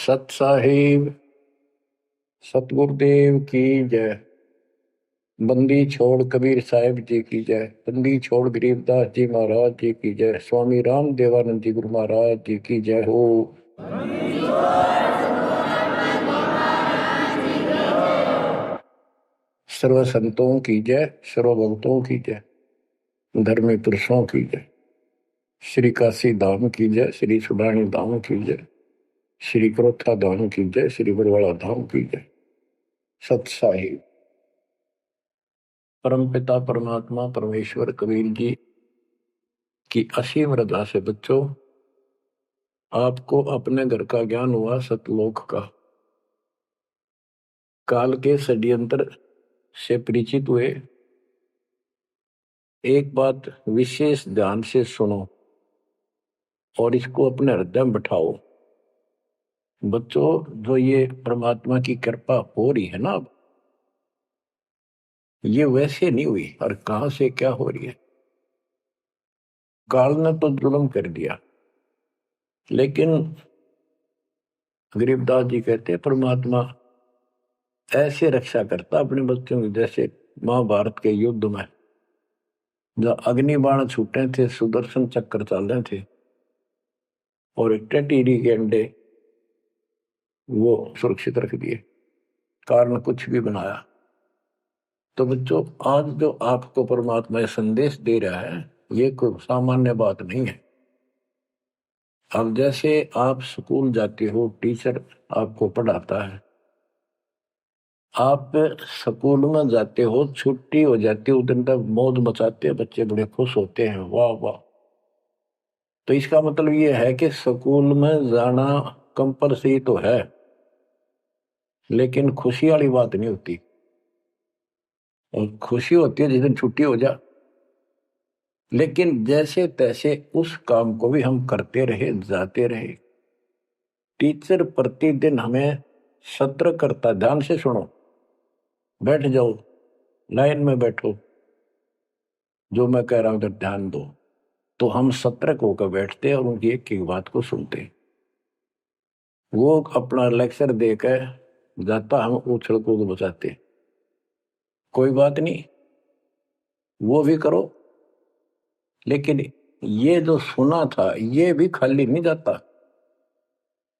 सत साहिब सतगुरुदेव की जय। बंदी छोड़ कबीर साहिब जी की जय। बंदी छोड़ गरीबदास जी महाराज जी की जय। स्वामी राम देवानंद जी गुरु महाराज जी की जय हो। सर्व संतों की जय, सर्व भक्तों की जय, धर्मी पुरुषों की जय। श्री काशी धाम की जय, श्री सुडानी धाम की जय, श्री क्रोथा धाम की जय, श्री बरवाड़ा धाम की जय। सत साहिब परमपिता परमात्मा परमेश्वर कबीर जी की असीम रजा से बच्चों, आपको अपने घर का ज्ञान हुआ सतलोक का। काल के षड्यंत्र से परिचित हुए। एक बात विशेष ध्यान से सुनो और इसको अपने हृदय में बिठाओ। बच्चों, जो ये परमात्मा की कृपा हो रही है ना, अब ये वैसे नहीं हुई और कहां से क्या हो रही है। काल ने तो जुल्म कर दिया, लेकिन गरीबदास जी कहते हैं परमात्मा ऐसे रक्षा करता अपने बच्चों की, जैसे महाभारत के युद्ध में जब अग्निबाण छूटे थे, सुदर्शन चक्र चल रहे थे और एक टेटीरी के अंडे वो सुरक्षित रख दिए, कारण कुछ भी बनाया। तो बच्चों, आज जो आपको परमात्मा संदेश दे रहा है, ये कोई सामान्य बात नहीं है। अब जैसे आप स्कूल जाते हो, टीचर आपको पढ़ाता है, आप स्कूल में जाते हो, छुट्टी हो जाती है, उस दिन तक मौज मचाते हैं, बच्चे बड़े खुश होते हैं, वाह वाह। तो इसका मतलब ये है कि स्कूल में जाना कंपलसरी तो है, लेकिन खुशी वाली बात नहीं होती। और खुशी होती है जिस दिन छुट्टी हो जा। लेकिन जैसे तैसे उस काम को भी हम करते रहे, जाते रहे। टीचर प्रतिदिन हमें सत्र करता, ध्यान से सुनो, बैठ जाओ, लाइन में बैठो, जो मैं कह रहा हूं उधर ध्यान दो। तो हम सतर्क होकर बैठते और उनकी एक एक बात को सुनते। वो अपना लेक्चर देकर जाता, हम उछल कूद बचाते। कोई बात नहीं, वो भी करो, लेकिन ये जो सुना था ये भी खाली नहीं जाता।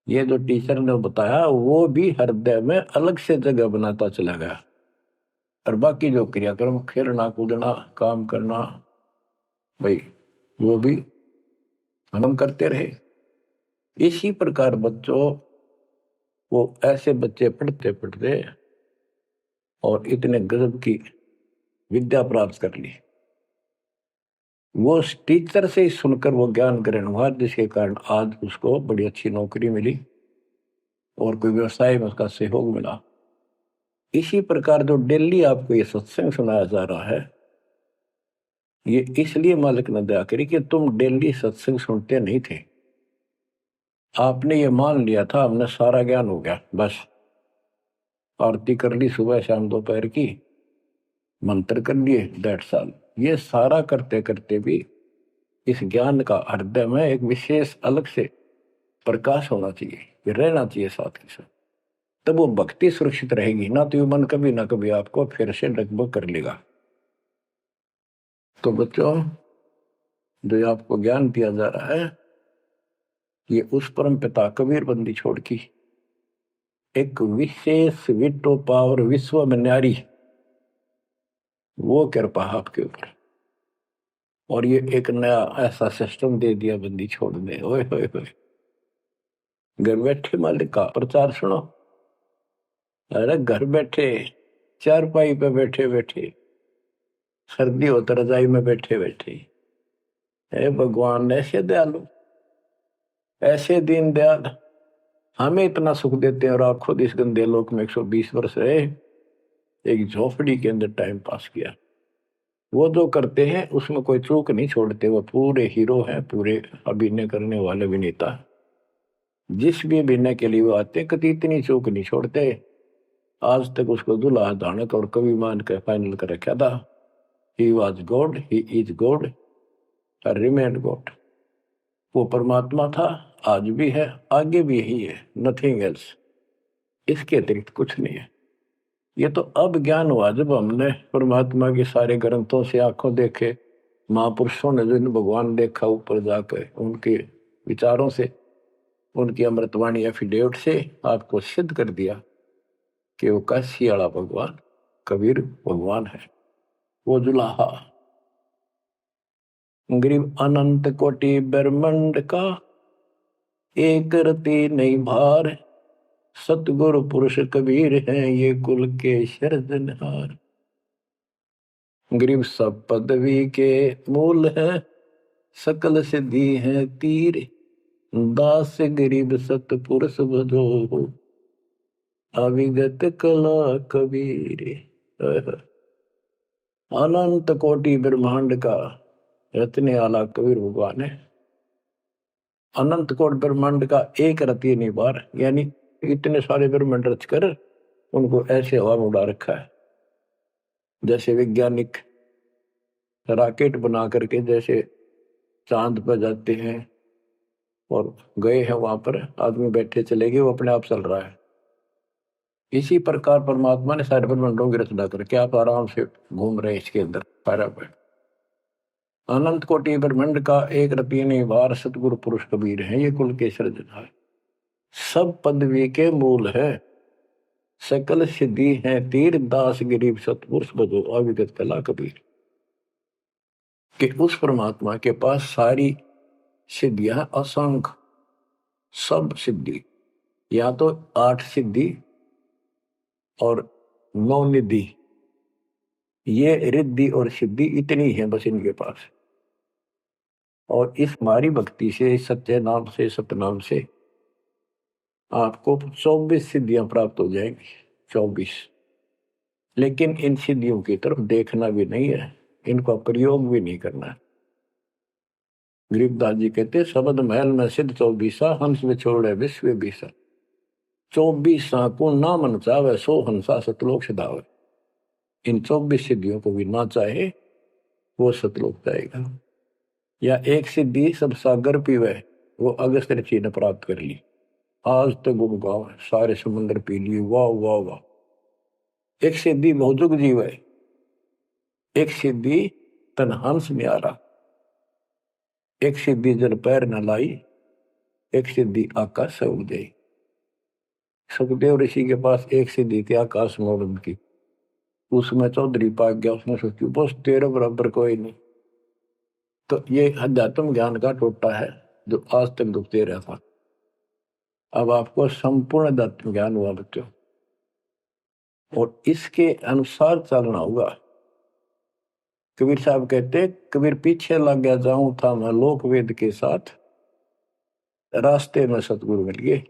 ये जो टीचर ने बताया वो भी हृदय में अलग से जगह बनाता चला गया। और बाकी जो क्रियाक्रम, खेलना कूदना, काम करना, भाई वो भी हम करते रहे। इसी प्रकार बच्चों, वो ऐसे बच्चे पढ़ते पढ़ते और इतने गजब की विद्या प्राप्त कर ली। वो टीचर से ही सुनकर वो ज्ञान ग्रहण हुआ, जिसके कारण आज उसको बड़ी अच्छी नौकरी मिली और कोई व्यवसाय में उसका सहयोग मिला। इसी प्रकार जो डेली आपको ये सत्संग सुनाया जा रहा है, ये इसलिए मालिक ने दया करी कि तुम डेली सत्संग सुनते नहीं थे। आपने ये मान लिया था हमने सारा ज्ञान हो गया, बस आरती कर ली सुबह शाम दोपहर की, मंत्र कर लिए, दैट्स ऑल। ये सारा करते करते भी इस ज्ञान का हृदय में एक विशेष अलग से प्रकाश होना चाहिए, ये रहना चाहिए साथ के साथ। तब वो भक्ति सुरक्षित रहेगी ना, तो ये मन कभी ना कभी आपको फिर से डगमग कर लेगा। तो बच्चों, जो आपको ज्ञान दिया जा रहा है, ये उस परम पिता कबीर बंदी छोड़ की एक विशेष विटो पावर विश्व में न्यारी, वो कृपा आपके ऊपर। और ये एक नया ऐसा सिस्टम दे दिया बंदी छोड़ने। ओए होए होए, घर बैठे मालिक का प्रचार सुनो। अरे घर बैठे, चारपाई पे बैठे बैठे, सर्दी हो तो रजाई में बैठे बैठे, हे भगवान ऐसे दयालु, ऐसे दीन दयाल, हमें इतना सुख देते हैं और आप खुद इस गंदे लोक में 120 वर्ष रहे, एक झोपड़ी के अंदर टाइम पास किया। वो जो करते हैं उसमें कोई चूक नहीं छोड़ते, वो पूरे हीरो हैं, पूरे अभिनय करने वाले अभिनेता। जिस भी अभिनय के लिए वो आते हैं, कभी इतनी चूक नहीं छोड़ते। आज तक उसको दुल्हा दानक और कवि मान के फाइनल कर रखा था। He was God, he is God, remain God. वो परमात्मा था आज भी है, आगे भी यही है, नथिंग एल्स। इसके अतिरिक्त कुछ नहीं है। ये तो अब ज्ञान हुआ जब हमने परमात्मा के सारे ग्रंथों से आंखों देखे, महापुरुषों ने जिन भगवान देखा ऊपर जाकर, उनके विचारों से, उनकी अमृतवाणी एफिडेविट से आपको सिद्ध कर दिया कि वो काशी वाला भगवान कबीर भगवान है। वो जुलाहा गरीब अनंत कोटि ब्रह्मांड का, एक रति नहीं भार, सतगुरु पुरुष कबीर हैं ये कुल के सिरजनहार। गरीब सब पदवी के मूल है, सकल सिद्धि है तीर, दास गरीब सतपुरुष भजो, अविगत कला कबीर। अनंत कोटि ब्रह्मांड का रत्ने वाला कबीर भगवान है। अनंत कोटि ब्रह्मांड का एक रति नहीं बार, यानी इतने सारे ब्रह्मांड रच कर उनको ऐसे हवा में उड़ा रखा है। जैसे वैज्ञानिक रॉकेट बना करके जैसे चांद पर जाते हैं और गए हैं, वहां पर आदमी बैठे चले गए, वो अपने आप चल रहा है। इसी प्रकार परमात्मा ने सारे ब्रह्मांडों की रचना करके आप आराम से घूम रहे हैं इसके अंदर पैरा पर। अनंत कोटि ब्रह्मांड का एक रति नहीं बार, सतगुरु पुरुष कबीर है ये कुल के सिरजनहार। सब पदवी के मूल है, सकल सिद्धि है तीर, दास गरीब सतपुरुष भजो, अविगत कला कबीर। कि उस परमात्मा के पास सारी सिद्धियां, असंख्य सब सिद्धि, या तो 8 सिद्धि और 9 निधि, ये रिद्धि और सिद्धि इतनी है बस इनके पास। और इस हमारी भक्ति से, सत्य नाम से, सतनाम से आपको 24 सिद्धियां प्राप्त हो जाएंगी, 24। लेकिन इन सिद्धियों की तरफ देखना भी नहीं है, इनका प्रयोग भी नहीं करना है। गरीबदास जी कहते शब्द महल में सिद्ध 24, हंस में छोड़े विश्व बीसा, 24 को ना मन चावे, 100 हंसा सतलोक सदावे। इन 24 सिद्धियों को भी ना चाहे वो सतलोक जाएगा। या एक सिद्धि सब सागर पीवे, वो अगस्त ऋषि ने प्राप्त कर ली, आज तक गुम गाँव सारे समुद्र पी लिए, वाह वाह वाह। एक सिद्धि बहुजुग जीव है, एक सिद्धि तन हंस न्यारा, एक सिद्धि जल पैर न लाई, एक सिद्धि आकाश से उदय। सुखदेव ऋषि के पास एक सिद्धि थी आकाश मोड़न की, उसमें चौधरी पाक गया, उसने सोची बस तेरे बराबर कोई नहीं। तो ये अध्यात्म ज्ञान का टोटा है जो आज तक दुखते रहा था। अब आपको संपूर्ण अध्यात्म ज्ञान हुआ बच्चों, और इसके अनुसार चलना होगा। कबीर साहब कहते, कबीर पीछे लग गया जाऊं था मैं लोक वेद के साथ, रास्ते में सतगुरु मिल गए,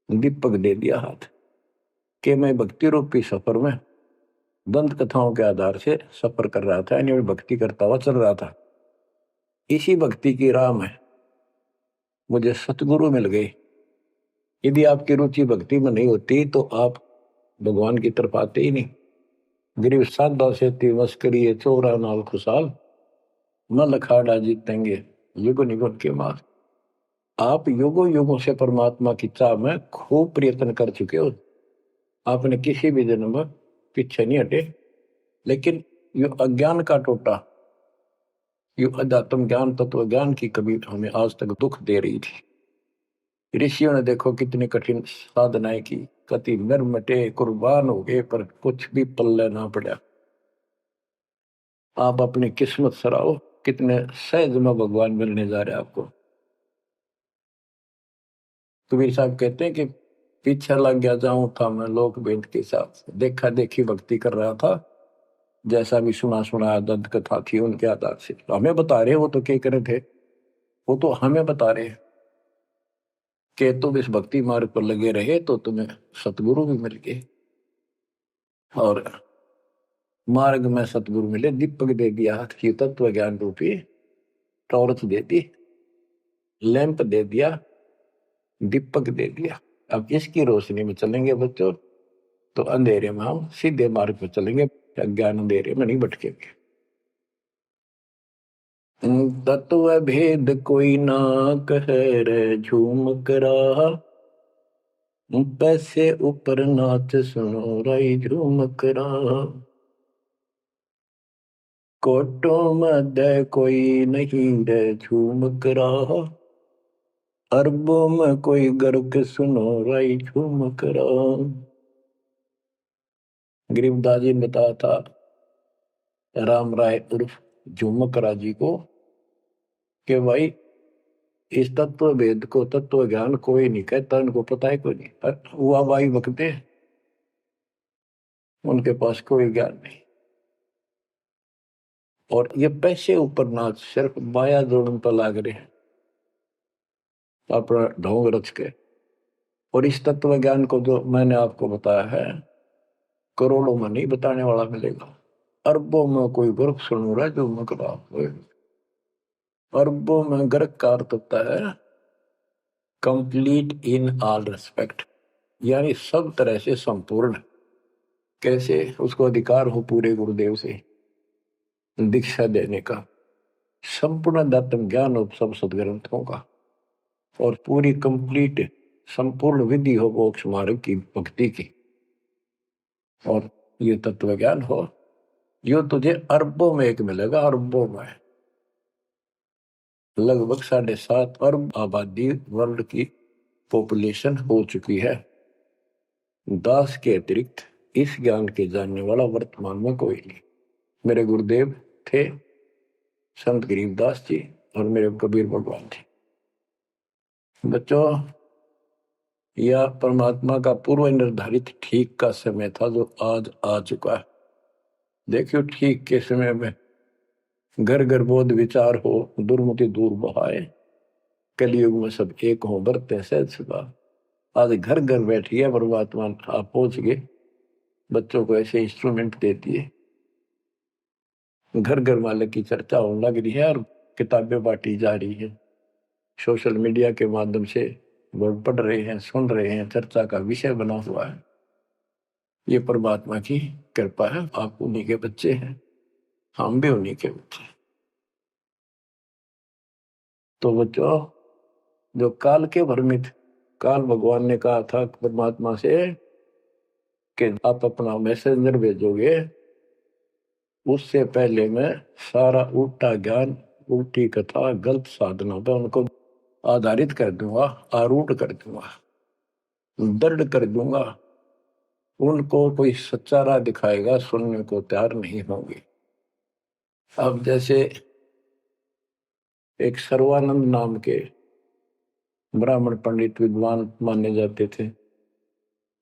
दीपक दे दिया हाथ, कि मैं भक्ति रूपी सफर में दंत कथाओं के आधार से सफर कर रहा था, यानी भक्ति करता हुआ चल रहा था। इसी भक्ति की राह में मुझे सतगुरु मिल गए। यदि आपकी रुचि भक्ति में नहीं होती तो आप भगवान की तरफ आते ही नहीं। गरीब साधा से तिवस करिए चोरा नाल खुशाल, न लखाड़ा जीतेंगे युग निगुण के मार। आप युगों युगों से परमात्मा की चाह में खूब प्रयत्न कर चुके हो, आपने किसी भी जन्म में पीछे नहीं हटे। लेकिन यो अज्ञान का टोटा, यो अध्यात्म ज्ञान, तत्व ज्ञान की कभी हमें आज तक दुख दे रही थी। ऋषियों ने देखो कितनी कठिन साधनाएं की, कति मटे कुर्बान हो गए, पर कुछ भी पल्ले ना पड़ा। आप अपनी किस्मत सराहो, कितने सहज में भगवान मिलने जा रहे आपको। कबीर साहब कहते हैं कि पीछे लग गया जाऊं था मैं लोक वेद के साथ, देखा देखी भक्ति कर रहा था, जैसा भी सुना सुना दंत कथा थी उनके आधार से। तो हमें बता रहे, वो तो क्या करे थे, वो तो हमें बता रहे कि तुम इस भक्ति मार्ग पर लगे रहे तो तुम्हें सतगुरु भी मिल गए। और मार्ग में सतगुरु मिले, दीपक दे दिया हाथ की, तत्व ज्ञान रूपी टॉर्च दे दी, लैंप दे दिया, दीपक दे दिया। अब इसकी रोशनी में चलेंगे बच्चों तो अंधेरे में हम सीधे मार्ग पर चलेंगे, अज्ञान अंधेरे में नहीं भटकेंगे। तत्व भेद कोई ना कह रे झूम करा, पैसे ऊपर नाच सुनो राई झूम करा। कोटों में कोई नहीं रे झूम करा, अरबों में कोई गर्क सुनो राई झूम करा। गरीबदास जी ने बताया था राम राय उर्फ झूमकरा जी को कि भाई इस तत्व भेद को तत्व ज्ञान कोई नहीं कहता, इनको पता है कोई नहीं, हुआ भाई बकते उनके पास कोई ज्ञान नहीं। और ये पैसे ऊपर नाच सिर्फ माया जोड़न पर लाग रहे हैं अपना ढोंग रच के। और इस तत्व ज्ञान को जो मैंने आपको बताया है करोड़ों में नहीं बताने वाला मिलेगा, अरबों में कोई गर्क सुन रहा है जो मकरा। अरबों में गर्क का अर्थ होता है कंप्लीट इन ऑल रेस्पेक्ट, यानी सब तरह से संपूर्ण। कैसे उसको अधिकार हो पूरे गुरुदेव से दीक्षा देने का, संपूर्ण दातन ज्ञान हो सब सदग्रंथों का, और पूरी कंप्लीट संपूर्ण विधि हो मोक्ष मार्ग की भक्ति की, और ये तत्व ज्ञान हो, यो तुझे अरबों में एक मिलेगा। अरबों में लगभग 7.5 अरब आबादी वर्ल्ड की पॉपुलेशन हो चुकी है। दास के अतिरिक्त इस ज्ञान के जानने वाला वर्तमान में कोई नहीं। मेरे गुरुदेव थे संत गरीबदास जी और मेरे कबीर भगवान थे। बच्चों, यह परमात्मा का पूर्व निर्धारित ठीक का समय था जो आज आ चुका है। देखियो ठीक के समय में घर घर बोध विचार हो, दुर्मति दूर बहाए, कलयुग में सब एक हो बरते सहज सुखा। आज घर घर बैठी है परमात्मा, आप पहुंच गए। बच्चों को ऐसे इंस्ट्रूमेंट देती है, घर घर मालिक की चर्चा होने लग रही है और किताबें बांटी जा रही है। सोशल मीडिया के माध्यम से लोग पढ़ रहे हैं, सुन रहे हैं, चर्चा का विषय बना हुआ है। ये परमात्मा की कृपा है। आप उन्हीं के बच्चे हैं, हम भी उन्हीं के बच्चे। तो बच्चों, जो काल के भ्रमित, काल भगवान ने कहा था परमात्मा से कि आप अपना मैसेंजर भेजोगे, उससे पहले मैं सारा उल्टा ज्ञान, उल्टी कथा, गलत साधना पे उनको आधारित कर दूंगा, आरूढ़ कर दूंगा, दृढ़ कर दूंगा। उनको कोई सच्चा राह दिखाएगा, सुनने को तैयार नहीं होंगे। अब जैसे एक सर्वानंद नाम के ब्राह्मण पंडित विद्वान माने जाते थे,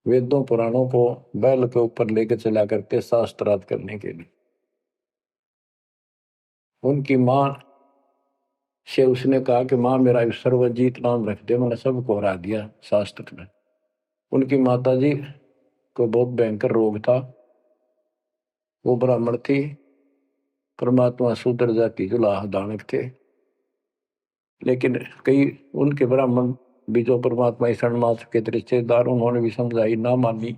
वेदों पुराणों को बैल के ऊपर लेकर चला करते शास्त्रार्थ करने के लिए। उनकी माँ से उसने कहा कि माँ मेरा सर्वजीत नाम रख दे, मैंने सबको हरा दिया शास्त्र में। उनकी माता जी को बहुत भयंकर रोग था, वो ब्राह्मण थी, परमात्मा शूद्र जाति जुलाह दानक थे। लेकिन कई उनके ब्राह्मण भी जो परमात्मा ईश्वर मात के रिश्तेदार, उन्होंने भी समझाई, ना मानी।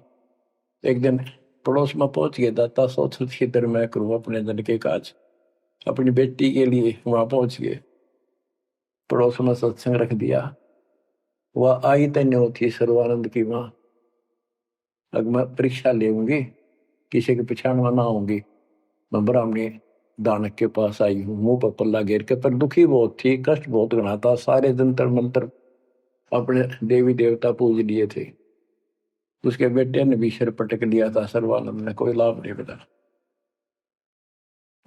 एक दिन पड़ोस में पहुंच गए, दाता सोच इधर मैं करूँ अपने धन के काज, अपनी बेटी के लिए वहां पहुंच गए। पड़ोस में सत्संग रख दिया। वह आई तन्य थी सर्वानंद की माँ, अब मैं परीक्षा लेंगी, किसी के पिछाड़ में ना आऊंगी। मैं ब्राह्मणी दानक के पास आई हूँ, मुंह पर पल्ला घेर के, पर दुखी बहुत थी, कष्ट बहुत घना था। सारे जंतर मंत्र अपने देवी देवता पूज लिए थे। उसके बेटे ने भी सिर पटक लिया था, सर्वानंद ने कोई लाभ नहीं बता।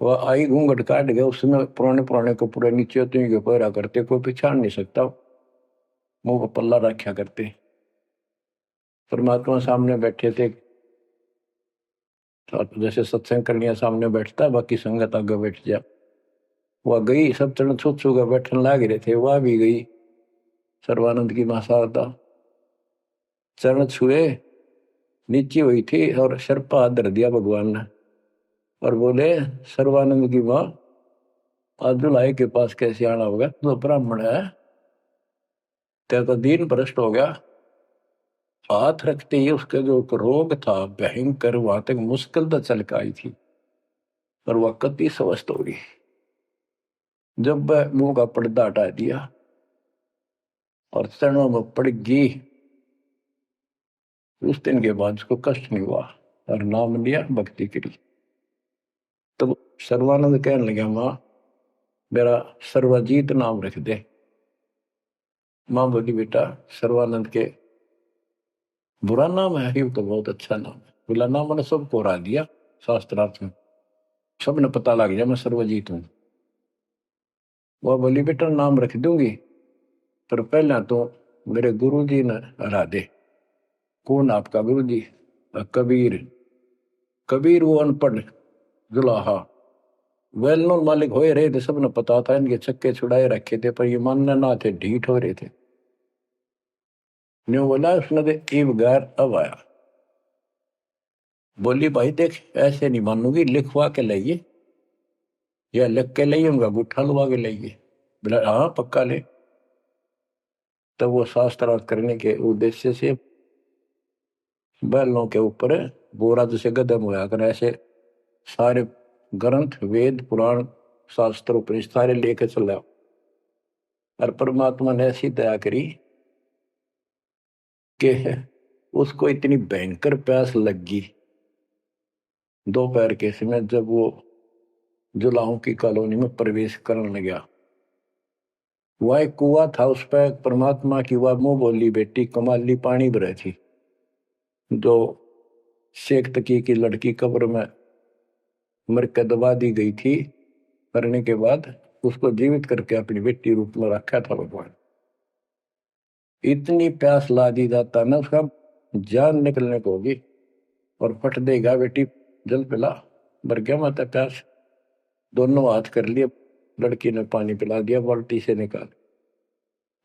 वह आई, घूंघट काट गया। उसमें पुराने पुराने कपड़े नीचे तो पहरा करते, कोई पहचान नहीं सकता, मुंह पर पल्ला रखा करते। परमात्मा सामने बैठे थे, जैसे सत्संग करने सामने बैठता है, बाकी संगत आगे बैठ जा। वह गई, सब चरण छू छू कर बैठने लाग रहे थे, वह भी गई। सर्वानंद की मां शारदा चरण छुए, नीचे हुई थी और सिर पर हाथ धर दिया भगवान ने और बोले, सर्वानंद की मां, आज दुल्हाई के पास कैसे आना होगा, तो ब्राह्मण है, तेरा तो दीन भ्रष्ट हो गया। हाथ रखते ही उसका जो रोग था भयंकर, वहां तक मुश्किल तो चल के आई थी, पर वह कति स्वस्थ हो गई। जब वह मुंह का पर्दा हटा दिया और चरणों में पड़ गई, उस दिन के बाद उसको कष्ट नहीं हुआ और नाम लिया, भक्ति करी। तब सर्वानंद कहने लगा, माँ मेरा सर्वजीत नाम रख दे। माँ बोली, बेटा सर्वानंद के बुरा नाम है, ये तो बहुत अच्छा नाम है। बोला, नाम मैंने सबको हरा दिया शास्त्रार्थ में, सबने पता लग गया मैं सर्वजीत हूं। वह बोली, बेटा नाम रख दूंगी, पर पहले तो मेरे गुरु जी ने हरा दे। कौन आपका गुरु जी? कबीर। कबीर वो अनपढ़ जुलाहा, वेल नोन मालिक हो रहे थे, सबने पता था, इनके चक्के छुड़ाए रखे थे, पर ये मानने ना थे, ढीठ हो रहे थे। न्यू बोला उसने तो ईब गैर अब आया। बोली, भाई देख ऐसे नहीं मानूंगी, लिखवा के लाइए, या लिख के लाइए, उनका गुट्ठा लुवा के लाइए। बोला, हाँ पक्का ले। तब वो शास्त्रार्थ करने के उद्देश्य से बैलों के ऊपर बोरा जैसे गदम होया कर, ऐसे सारे ग्रंथ वेद पुराण शास्त्र उपनिषद सारे लेके चला। और परमात्मा ने ऐसी दया करी कि उसको इतनी भयंकर प्यास लगी दोपहर के समय, जब वो जुलाहों की कॉलोनी में प्रवेश करने लगा। वह एक कुआ था, उस पर परमात्मा की वह मुंह बोली बेटी कमाली पानी भरे थी, जो शेख तकी की लड़की कब्र में मर के दबा दी गई थी। मरने के बाद उसको जीवित करके अपनी बेटी रूप में रखा था भगवान। इतनी प्यास ला दी जाता ना, उसका जान निकलने को होगी और फट देगा, बेटी जल पिला। मर गया माता प्यास। दोनों हाथ कर लिए, लड़की ने पानी पिला दिया बाल्टी से निकाल।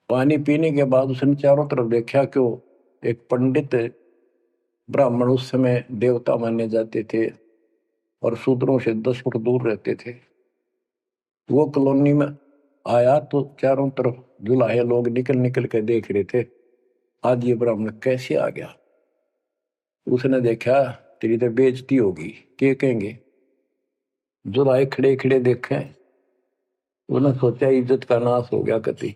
पानी पीने के बाद उसने चारों तरफ देखा कि एक पंडित ब्राह्मण, उस समय देवता माने जाते थे और शूद्रों से 10 फुट दूर रहते थे, वो कॉलोनी में आया तो चारों तरफ जुलाहे लोग निकल निकल के देख रहे थे, आज ये ब्राह्मण कैसे आ गया। उसने देखा, तेरी तो बेइज्जती होगी, क्या कहेंगे। जुलाहे खड़े खड़े देखे, उन्होंने सोचा इज्जत का नाश हो गया कति,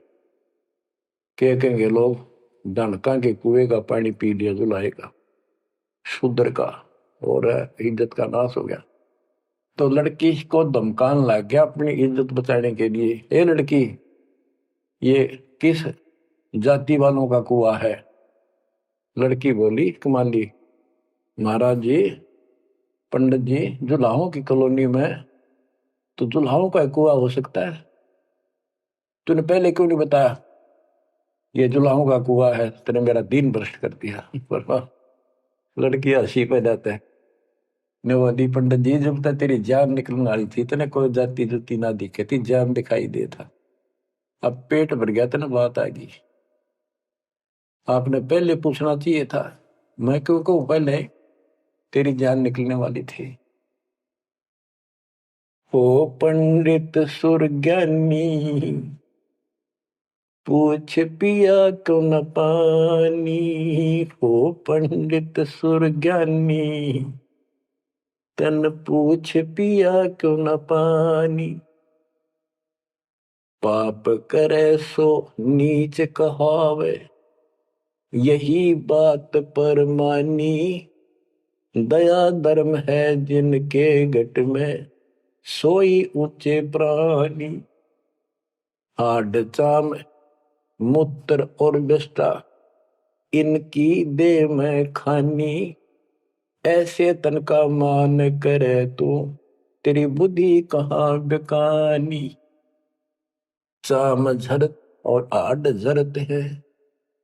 क्या कहेंगे लोग, डनका के कुएं का पानी पी लिया जुलाहे का, शूद्र का, और इज्जत का नाश हो गया। तो लड़की को धमकाने लग गया अपनी इज्जत बचाने के लिए, ए लड़की ये किस जाति वालों का कुआ है? लड़की बोली, कमाली महाराज जी, पंडित जी, जुलाहों की कॉलोनी में तो जुलाहों का कुआ हो सकता है, तूने पहले क्यों नहीं बताया ये जुलाहों का कुआ है? तेने मेरा दिन भ्रष्ट कर दिया। लड़की हंसी पे जाता है, नवादी पंडित जी, जब तक तेरी जान निकलने वाली थी तेने कोई जाति जुती ना दिखे थी, जान दिखाई दे था, अब पेट भर गया तेने बात आ गई। आपने पहले पूछना चाहिए था, मैं क्यों कहूं पहले, तेरी जान निकलने वाली थी। ओ पंडित सुरज्ञानी, पूछ पिया क्यों न पानी, ओ पंडित सुरज्ञानी, तन पूछ पिया क्यों न पानी। पाप करे सो नीच कहावे, यही बात पर मानी, दया धर्म है जिनके घट में, सोई ऊंचे प्राणी। हाड चाम मूत्र और विष्ठा, इनकी दे में खानी, ऐसे तन का मान करे तू, तेरी बुद्धि कहाँ बेकानी। चाम झरत और आड झरत है,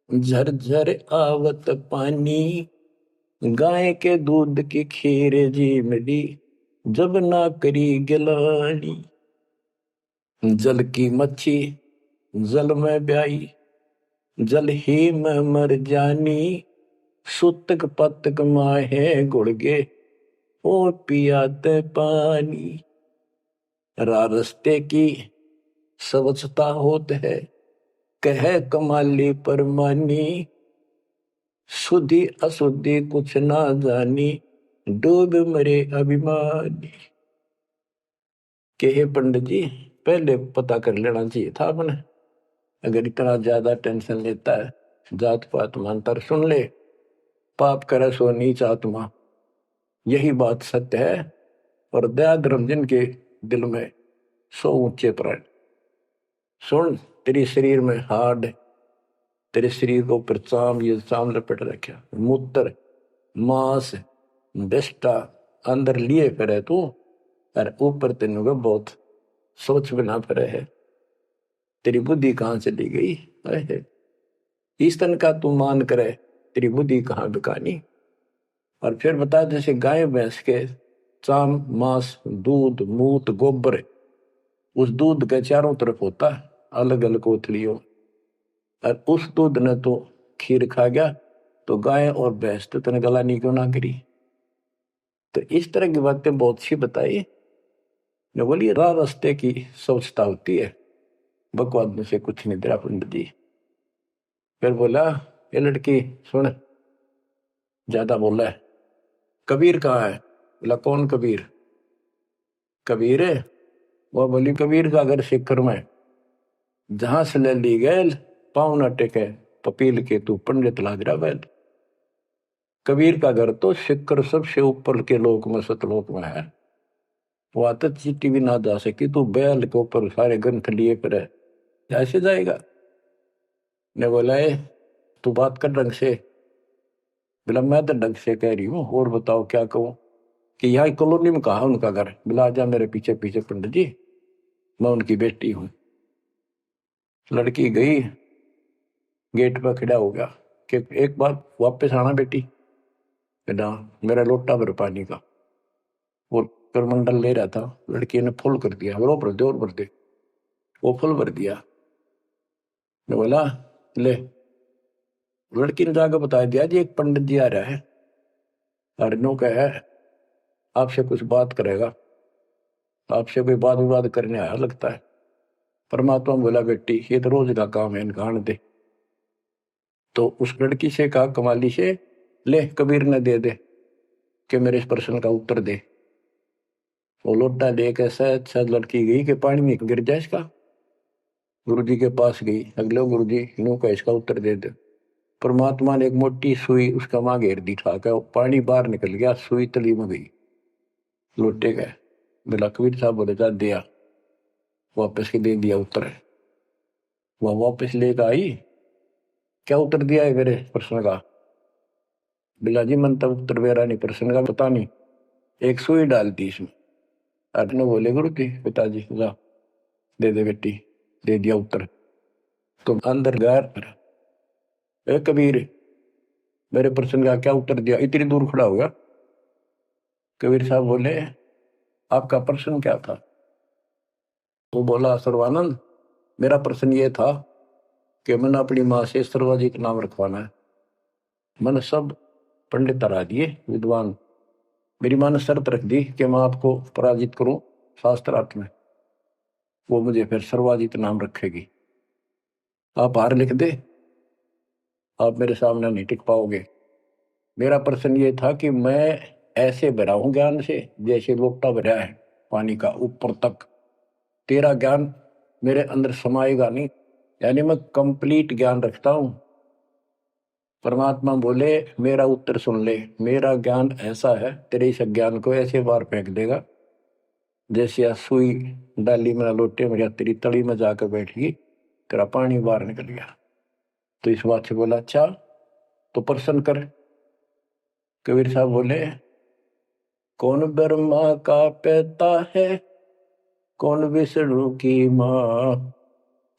झरझर आवत पानी, गाय के दूध की खीर जी मिली, जब ना करी गिलानी। जल की मच्छी जल में ब्याई, जल ही में मर जानी, सुतक पतक माहे गुड़गे, और पियाते पानी। रास्ते की स्वच्छता होत है, कह कमाली परमानी, शुद्धि अशुद्धि कुछ ना जानी, डूब मरे अभिमानी। के पंडित जी, पहले पता कर लेना चाहिए था अपने। अगर इतना ज्यादा टेंशन लेता है, जात पात मानता, सुन ले, पाप करे सो नीच आत्मा, यही बात सत्य है। और दया धर्म जिनके दिल में सो ऊंचे प्राण। सुन, तेरे शरीर में हाड, तेरे शरीर को ऊपर चाम, ये चाम लपेट रखा, मूत्र मांस बिष्टा अंदर लिए फिरे तू, और ऊपर तेन को बहुत सोच बिना फिरे है। तेरी बुद्धि कहाँ चली गई है? इस तन का तू मान करे, तेरी बुद्धि कहाँ बिकानी। और फिर बता, जैसे गाय भैंस के चाम मांस दूध मूत गोबर, उस दूध के चारों तरफ होता है अलग अलग कोथलियों, और उस दूध ने तो खीर खा गया, तो गाय और भैंस तो तने गलानी क्यों ना करी। तो इस तरह की बातें बहुत सी बताई। ने बोली राह रास्ते की सोचता होती है, बकवाद में से कुछ नहीं तेरा पंडित जी। फिर बोला, ये लड़की सुन, ज्यादा बोला है, कबीर कहाँ है? बोला, कौन कबीर? कबीर है? वो बोली, कबीर का घर सिक्कर में, जहां से ले ली गए पाँव न टेके पपील के तू पंडित लाग रहा बैल। कबीर का घर तो सिक्कर सबसे ऊपर के लोक में सतलोक में है, वहां तक चीटी भी ना जा सकी, तू बैल के ऊपर सारे ग्रंथ लिए फिर ऐसे जाएगा। ने बोला, तू बात कर ढंग से। बोला, मैं तो ढंग से कह रही हूँ, और बताओ क्या कहूँ। कि यहाँ कॉलोनी में कहा उनका घर। बोला, जा मेरे पीछे पीछे पंडित जी, मैं उनकी बेटी हूँ। लड़की गई, गेट पर खड़ा हो गया कि एक बार वापस आना बेटी। बेटा, मेरा लोटा भर पानी का। वो करमंडल ले रहा था, लड़की ने फुल कर दिया, और भर दे और भर दे। वो फुल भर दिया। ने बोला, ले। लड़की ने जाकर बता दिया, जी एक पंडित जी आ रहा है, और नो कहे आपसे कुछ बात करेगा, आपसे कोई बात विवाद करने आया लगता है। परमात्मा बोला, बेटी ये तो रोज का काम है, इनका आने दे। तो उस लड़की से कहा, कमाली से, ले कबीर ने दे दे कि मेरे इस प्रश्न का उत्तर दे। वो लोटा लेकर शायद लड़की गई कि पानी में गिर जाए इसका। गुरु जी के पास गई, अगले गुरु जी नो का इसका उत्तर दे दे। परमात्मा ने एक मोटी सुई उसका मां घेर दी, ठाकर पानी बाहर निकल गया, सुई तली में गई, लोटे गए। बोला, कबीर साहब बोले, जा दिया, वापस के दे दिया उत्तर। वह वापस लेकर आई, क्या उत्तर दिया है मेरे प्रश्न का? बिला जी मन तब उत्तर मेरा नहीं, प्रश्न का पता नहीं, एक सुई डाल दी इसमें। अर्जुन बोले, गुरु जी पिताजी जा दे दे बेटी, दे दिया उत्तर। तो अंदर गैर, ए कबीर मेरे प्रश्न का क्या उत्तर दिया? इतनी दूर खड़ा हो गया। कबीर साहब बोले, आपका प्रश्न क्या था? तो बोला, सर्वानंद मेरा प्रश्न ये था कि मैंने अपनी माँ से सर्वाजीत नाम रखवाना है। मैंने सब पंडित तरा दिए विद्वान, मेरी माँ ने शर्त रख दी कि मैं आपको पराजित करूं शास्त्रार्थ में, वो मुझे फिर सर्वाजीत नाम रखेगी। आप हार लिख दे, आप मेरे सामने नहीं टिक पाओगे। मेरा प्रश्न ये था कि मैं ऐसे भरा हूं ज्ञान से जैसे लोटा भरा है पानी का ऊपर तक, तेरा ज्ञान मेरे अंदर समाएगा नहीं, यानी मैं कंप्लीट ज्ञान रखता हूं। परमात्मा बोले, मेरा उत्तर सुन ले, मेरा ज्ञान ऐसा है तेरे इस ज्ञान को ऐसे बार फेंक देगा जैसे या सुई डाली में लोटे में या तेरी तली में जाकर बैठ गई, तेरा पानी बाहर निकल गया। तो इस बात से बोला, अच्छा तो प्रश्न कर। कबीर साहब बोले, कौन ब्रह्मा का पिता है, कौन विष्णु की माँ,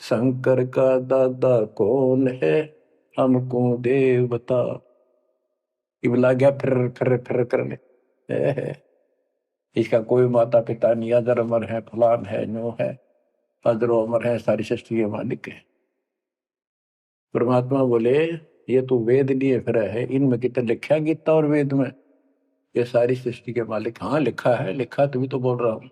शंकर का दादा कौन है, हमको देव बता। इबला गया फिर करने, इसका कोई माता पिता नहीं, अजर अमर है, फलान है, नो है, अजरो अमर है, सारी सृष्टि के मालिक है। परमात्मा बोले, ये तो वेद लिए फिर है, इनमें कितना लिखा गीता और वेद में ये सारी सृष्टि के मालिक? हाँ लिखा है, लिखा तभी तो बोल रहा हूं।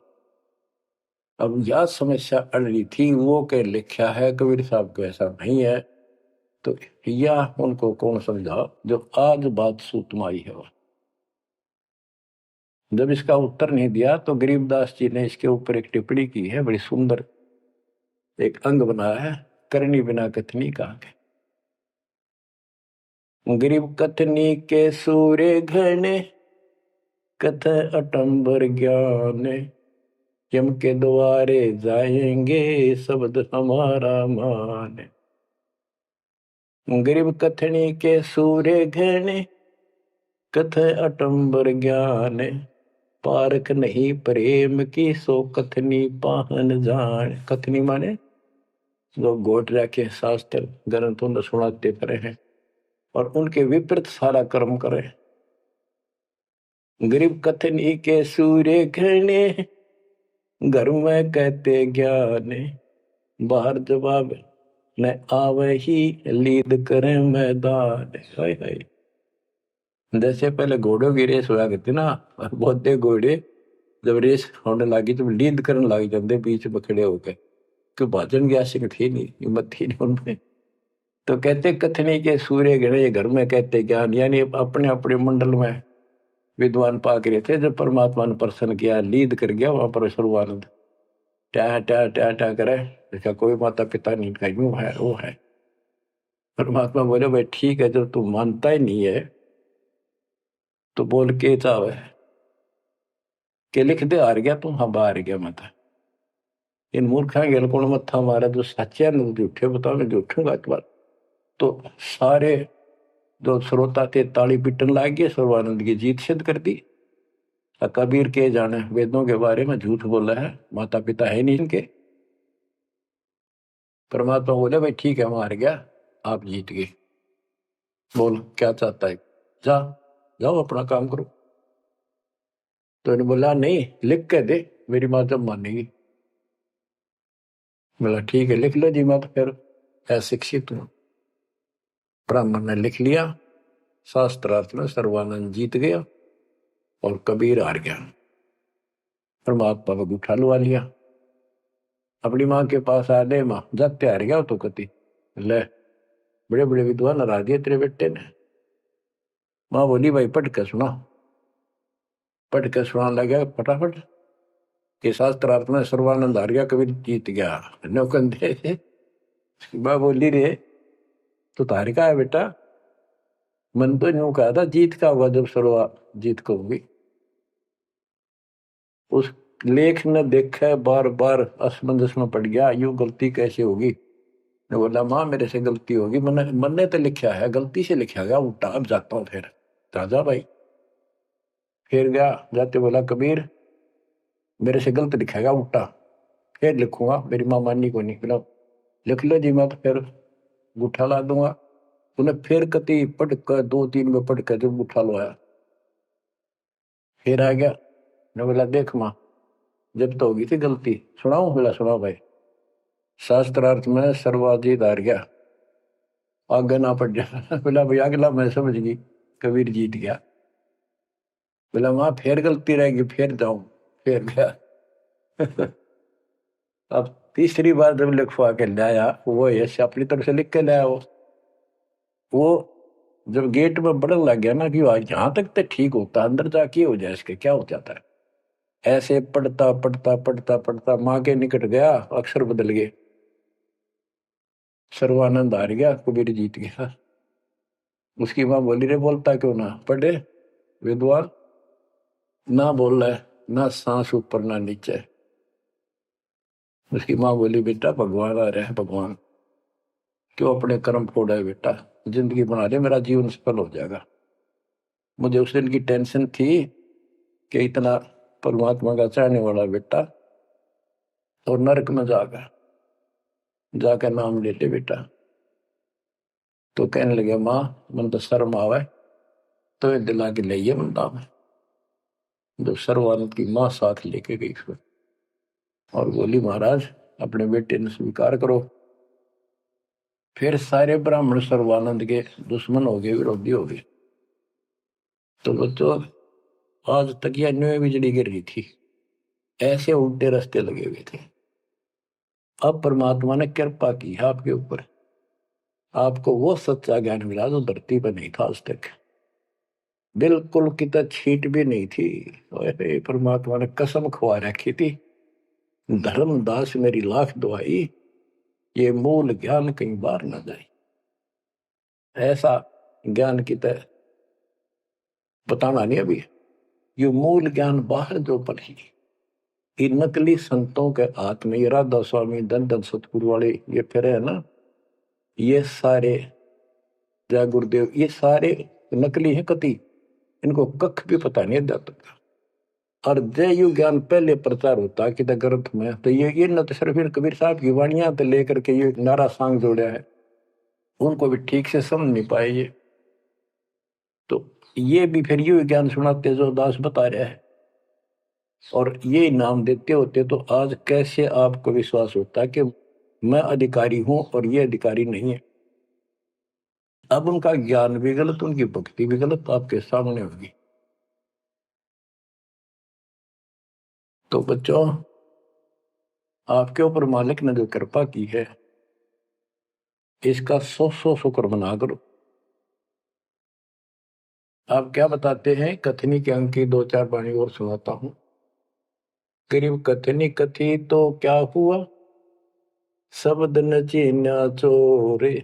अब यह समस्या अड़ रही थी, वो के लिखा है कबीर साहब को ऐसा नहीं है, तो यह उनको कौन समझा जो आज बात सूतम आई है। जब इसका उत्तर नहीं दिया तो गरीबदास जी ने इसके ऊपर एक टिप्पणी की है बड़ी सुंदर, एक अंग बनाया है, करनी बिना कथनी कहा के। गरीब कथनी के सूर्य घने, कथ अटंबर ज्ञान, यम के द्वारे जाएंगे शब्द हमारा मान। गरीब कथनी के सूर्य घने, कथ अटंबर ज्ञान, पारख नहीं प्रेम की सो कथनी पाहन जान। कथनी माने जो गोट रखे शास्त्र ग्रंथों ने सुनाते पड़े हैं और उनके विपरीत सारा कर्म करे। गरीब कथनी के सूर्य घने, घर में कहते ज्ञान, बाहर जवाब न आवे ही लीद करे मैदान। हाय हाय। जैसे पहले घोड़ों की रेस हुआ करती ना, और बहुत घोड़े जब रेस होने लगी तो लीद करने लग जाते बीच में खड़े होकर, क्यों भाजन की आशिक थी नहीं, हिम्मत थी नहीं उनमें। तो कहते कथनी के सूर्य घने, घर में कहते ज्ञान, यानी अपने अपने मंडल में विद्वान पाक रहे थे। जब परमात्मा ने प्रसन्न किया, लीद कर गया वहां पर सर्वानंद ट्या ट्या ट्या ट्या करे, देखा कोई माता पिता नहीं, का यूं है वो है। परमात्मा बोले भाई ठीक है, जब तू मानता ही नहीं है तो बोल के चाहे के लिख दे, हार गया तू, हाँ बाहर गया मत। इन मूर्खा गेल कौन मत्था मारा, जो सच्चे न झूठे बताओ, मैं झूठूंगा इस बार। तो सारे जो श्रोता थे ताली पीटन लाग गए, सर्वानंद की जीत सिद्ध कर दी। कबीर के जाने वेदों के बारे में झूठ बोला है, माता पिता है नहीं इनके। परमात्मा बोले भाई ठीक है, हम हार गया, आप जीत गए, बोल क्या चाहता है, जा जाओ अपना काम करो। तो इन्होंने बोला नहीं, लिख के दे, मेरी माँ जब मानेगी। बोला ठीक है लिख लो जी, मैं तो फिर अशिक्षित हूं। ब्राह्मण ने लिख लिया, शास्त्रार्थ में सर्वानंद जीत गया और कबीर हार गया। परमात्मा को उठा लुआ लिया, अपनी माँ के पास आ गए, माँ जाते हार गया तो कति ले, बड़े बड़े विद्वान हरा दिए तेरे बेटे ने। माँ बोली भाई पढ़ के सुना। पढ़ के सुनाने लगा फटाफट कि शास्त्रार्थ में सर्वानंद हार गया, कबीर जीत गया। नौकंदे माँ बोली रे तो तार का है बेटा, मन तो यूं कहा था जीत का होगा जब सर्वा जीत को होगी। उस लेख ने देखा, बार बार असमंजस में पड़ गया, यूं गलती कैसे होगी। मैं बोला माँ मेरे से गलती होगी, मन ने तो लिखा है, गलती से लिखा गया उल्टा, अब जाता हूँ फिर। राजा भाई फिर गया, जाते बोला कबीर मेरे से गलत लिखेगा उल्टा, फिर लिखूंगा, मेरी माँ माननी को नहीं। बोला लिख लो जी, मैं तो फिर गुठा ला दूंगा। उन्हें फिर कति पढ़ कर 2-3 में पढ़ कर जब गुठा लो आया, फिर आ गया। ने बोला देख माँ जब तो होगी थी गलती, सुनाऊ। बोला सुनाओ भाई। शास्त्रार्थ में सर्वाधिक हार गया, आगे ना पड़ जा। बोला भाई अगला मैं समझ गई, कबीर जीत गया। बोला माँ फिर गलती रहेगी, फिर जाऊं, फिर गया। अब तीसरी बार जब लिखवा के लाया, वो यश अपनी तरफ से लिख के लाया। वो जब गेट में बढ़न लग गया ना कि यहां तक तो ठीक होता, अंदर जाके हो जाए इसके क्या हो जाता है। ऐसे पढ़ता पढ़ता पढ़ता पढ़ता माँ के निकट गया, अक्षर बदल गए, सर्वानंद हार गया, कबीर जीत गया। उसकी माँ बोली रे बोलता क्यों ना, पढ़े विद्वान ना बोल रहा है, ना सांस ऊपर ना नीचे। उसकी माँ बोली बेटा भगवान आ रहा है, भगवान क्यों अपने कर्म फोड़ा है बेटा, जिंदगी बना ले, मेरा जीवन सफल हो जाएगा। मुझे उस दिन की टेंशन थी कि इतना परमात्मा का चाहने वाला बेटा और नरक में जाकर नाम लेते बेटा। तो कहने लगे माँ मन तो शर्म आवे, तो दिला के ले बंदा में। जब सर्वानंद की माँ साथ लेके गई फिर और बोली महाराज अपने बेटे ने स्वीकार करो। फिर सारे ब्राह्मण सर्वानंद के दुश्मन हो गए, विरोधी हो गए। तो बच्चों आज तक यह न्यू बिजली गिर रही थी, ऐसे उल्टे रास्ते लगे हुए थे। अब परमात्मा ने कृपा की आपके ऊपर, आपको वो सच्चा ज्ञान मिला जो धरती पर नहीं था आज तक, बिल्कुल कितना छीट भी नहीं थी। परमात्मा ने कसम खुआ रखी थी, धर्मदास मेरी लाख दुआई, ये मूल ज्ञान कहीं बाहर न जाए। ऐसा ज्ञान की तरह बताना नहीं अभी। ये मूल ज्ञान बाहर जो पड़ी, ये नकली संतों के हाथ में, ये राधा स्वामी धन धन सतगुरु वाले ये फिर है ना, ये सारे जय गुरुदेव, ये सारे नकली हैं कति, इनको कख भी पता नहीं जाता। और जय यु ज्ञान पहले प्रचार होता कि ग्रंथ में, तो ये न तो सिर्फ कबीर साहब की वाणियां तो लेकर के ये नारा सांग जोड़ा है, उनको भी ठीक से समझ नहीं पाए ये। तो ये भी फिर यू ज्ञान सुनाते जो दास बता रहा है, और ये नाम देते होते, तो आज कैसे आपको विश्वास होता कि मैं अधिकारी हूं और ये अधिकारी नहीं है। अब उनका ज्ञान भी गलत, उनकी भक्ति भी गलत आपके सामने होगी। तो बच्चों, आपके ऊपर मालिक ने जो कृपा की है, इसका 100 शुक्र मना करो। आप क्या बताते हैं, कथनी के अंक की 2-4 वाणी और सुनाता हूं। करीब कथनी कथी तो क्या हुआ, शब्द न चीन्या चोरे,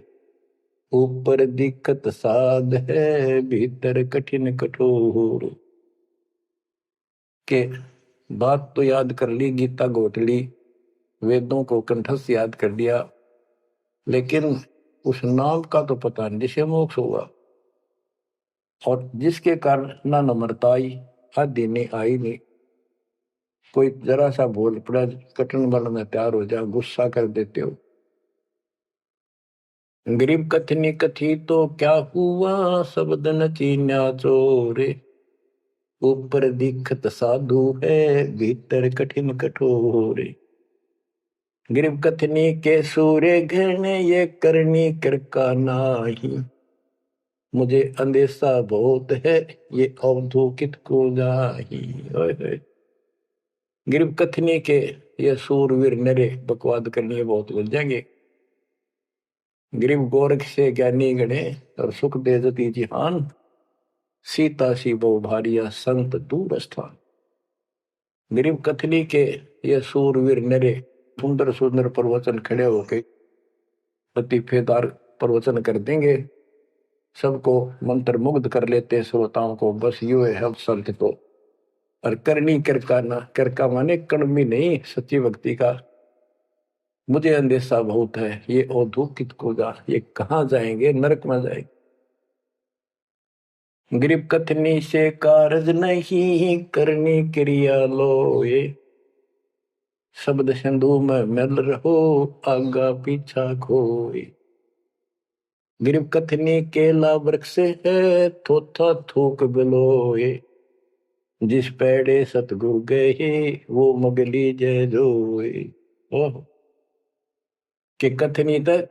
ऊपर दिक्कत साध है, भीतर कठिन कठोर। के बात तो याद कर ली, गीता घोट ली, वेदों को कंठस्थ याद कर लिया, लेकिन उस नाम का तो पता नहीं जिसे मोक्ष होगा, और जिसके कारण ना नम्रता आई, आदि नहीं आई नहीं। कोई जरा सा बोल पड़ा, कटन वाला तैयार हो जा, गुस्सा कर देते हो। गरीब कथनी कथी तो क्या हुआ, शब्द न चीन्या चोरे, ऊपर दिखत साधु है, भीतर कठिन कठोर। गरीब कथनी के सूर्य घृण, ये करनी कर का नाही, मुझे अंदेशा बहुत है, ये अवधूकित को जाही। गरीब कथनी के ये सूरवीर नरे, बकवाद करनी बहुत बन जाएंगे। गरीब गोरख से ज्ञानी गणे, और सुख दे जती जिहान, सीता सी बहु भारिया, संत दूर स्थान। गरीब कथनी के ये सूरवीर नरे, सुंदर सुंदर प्रवचन खड़े होके लतीफेदार प्रवचन कर देंगे, सबको मंत्र मुग्ध कर लेते श्रोताओं को, बस यू है हम संत को। और करनी करका ना, करका माने कड़मी नहीं, सच्ची भक्ति का मुझे अंदेशा बहुत है, ये औधोकित को जा, ये कहाँ जाएंगे, नरक में जाएंगे। गरीब कथनी से कारज नहीं, करनी क्रिया लो ये, शब्द सिंधु में मिल रहो, आगा पीछा खोए। गरीब कथनी केला वृक्ष है, थोथा थूक बिलोए, जिस पेड़े सतगुरु गए, वो मगली जय जोए। ओह, कि कथनी तक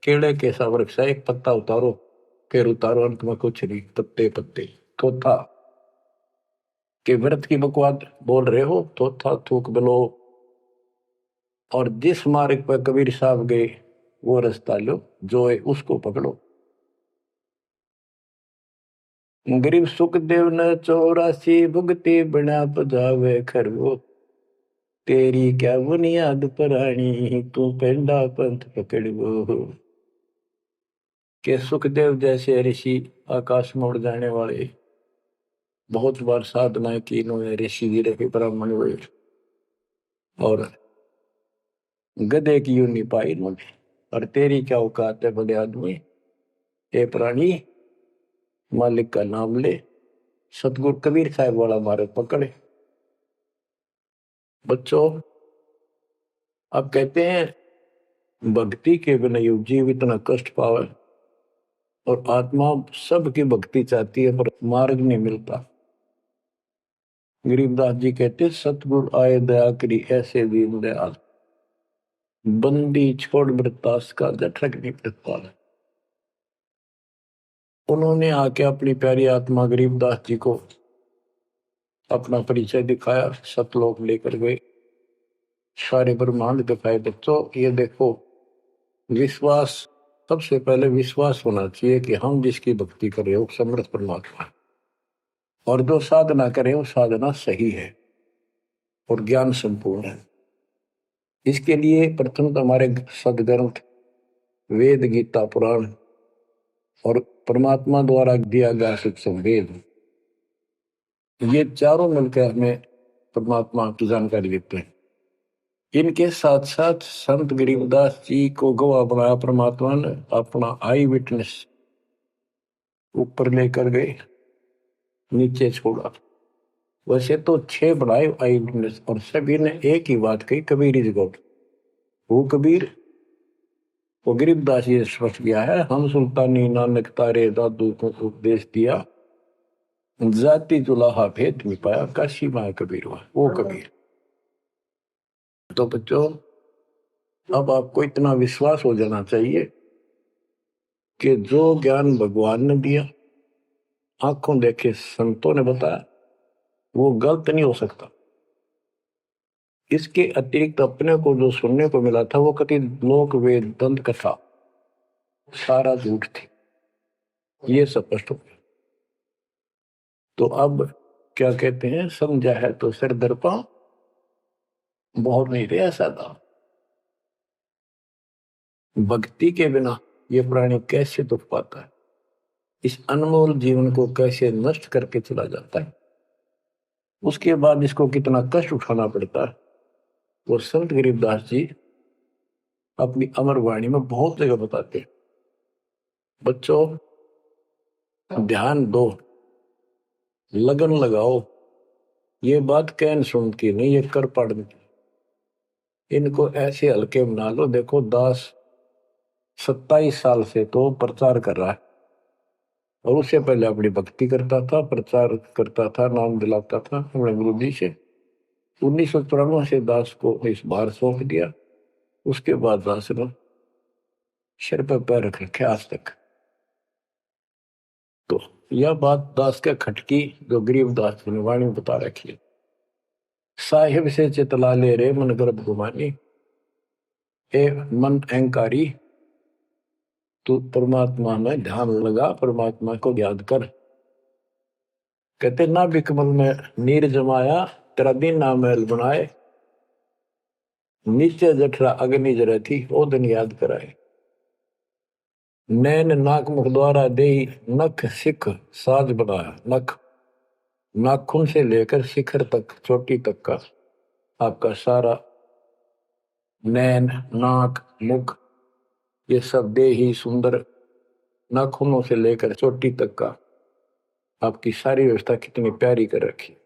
केड़े के सा वृक्ष है, एक पत्ता उतारो फिर उतारो, अंत में कुछ नहीं, पत्ते पत्ते। थोथा के व्रत की बकवाद बोल रहे हो, थोथा थूक बिलो, और जिस मार्ग पर कबीर साहब गए वो रास्ता लो, जो है उसको पकड़ो। गरीब सुखदेव न 84 भुगती बना पजावे खरगो, तेरी क्या बुनियाद परानी, तू पेंडा पंथ पकड़ो। के सुखदेव जैसे ऋषि, आकाश में उड़ जाने वाले, बहुत बार साधना की इन्होंने, ऋषि जी रहे, ब्राह्मण हुए, और गधे की यूं नहीं पाई इन्होंने। और तेरी क्या औकात है बड़े आदमी, ए प्राणी, मालिक का नाम ले। सतगुरु कबीर साहब वाला मार्ग पकड़े। बच्चों, अब कहते हैं भक्ति के बिना ये जीव इतना कष्ट पावे, और आत्मा सबकी भक्ति चाहती है पर मार्ग नहीं मिलता। गरीबदास जी कहते सतगुरु आए दया करी, ऐसे दीन दयाल, बंदी छोड़ मृतास का जठरक नहीं प्रतिपाल। उन्होंने आके अपनी प्यारी आत्मा गरीबदास जी को अपना परिचय दिखाया, सतलोक लेकर गए, सारे ब्रह्मांड दिखाए। बच्चों ये देखो, विश्वास, सबसे पहले विश्वास होना चाहिए कि हम जिसकी भक्ति कर रहे हो समर्थ परमात्मा, और जो साधना करें वो साधना सही है और ज्ञान संपूर्ण है। इसके लिए प्रथम तो हमारे सदग्रंथ वेद, गीता, पुराण और परमात्मा द्वारा दिया गया शिक्षण वेद, ये चारों मिलकर हमें परमात्मा की जानकारी देते हैं। इनके साथ साथ संत गरीबदास जी को गवाह बनाया परमात्मा ने, अपना आई विटनेस ऊपर लेकर गए, नीचे छोड़ा। वैसे तो 6 बनाए आई विटनेस, और सभी ने एक ही बात कही, कबीर इज गॉड। वो कबीर, वो गरीबदास जी स्पष्ट किया है, हम सुल्तानी नानक तारे दादू को उपदेश दिया, जाति जुलाहा भेद मिटाया, काशी माँ कबीर हुआ, वो कबीर। तो बच्चों, अब आपको इतना विश्वास हो जाना चाहिए कि जो ज्ञान भगवान ने दिया, आंखों देखे संतों ने बताया, वो गलत नहीं हो सकता। इसके अतिरिक्त अपने को जो सुनने को मिला था, वो कति लोक वेद दंत कथा सारा झूठ थी, ये स्पष्ट हो गया। तो अब क्या कहते हैं, समझा है तो सिर दर्पा, बहुत नहीं रहा सादा। भक्ति के बिना ये प्राणी कैसे दुख पाता है, इस अनमोल जीवन को कैसे नष्ट करके चला जाता है, उसके बाद इसको कितना कष्ट उठाना पड़ता है, वो संत गरीबदास जी अपनी अमर वाणी में बहुत जगह बताते हैं। बच्चों, ध्यान दो, लगन लगाओ, ये बात कैन सुन की नहीं, ये कर पढ़ने की। इनको ऐसे हल्के बना लो। देखो, दास 27 साल से तो प्रचार कर रहा है, और उससे पहले अपनी भक्ति करता था, प्रचार करता था, नाम दिलाता था अपने गुरु जी से। 1994 से दास को इस बार सौंप दिया। उसके बाद दास ने सिर पर पैर रख रखे आज तक। तो यह बात दास के खटकी, जो गरीबदास ने वाणी बता रखी है, साहिब से चितला ले रे मन गर्भ गुमानी, ए मन अहंकारी, तू परमात्मा में ध्यान लगा, परमात्मा को याद कर। कहते ना बिकमल में नीर जमाया, तेरा दिन ना महल बनाए, नीचे जठरा अग्नि जरे थी, ओ दिन याद कराए। नैन नाक मुख द्वारा दे, नख सिख साज बनाया। नख, नाखून से लेकर शिखर तक, चोटी तक का आपका सारा नैन, नाक, मुख, ये सब दे ही सुंदर, नाखूनों से लेकर चोटी तक का आपकी सारी व्यवस्था कितनी प्यारी कर रखी।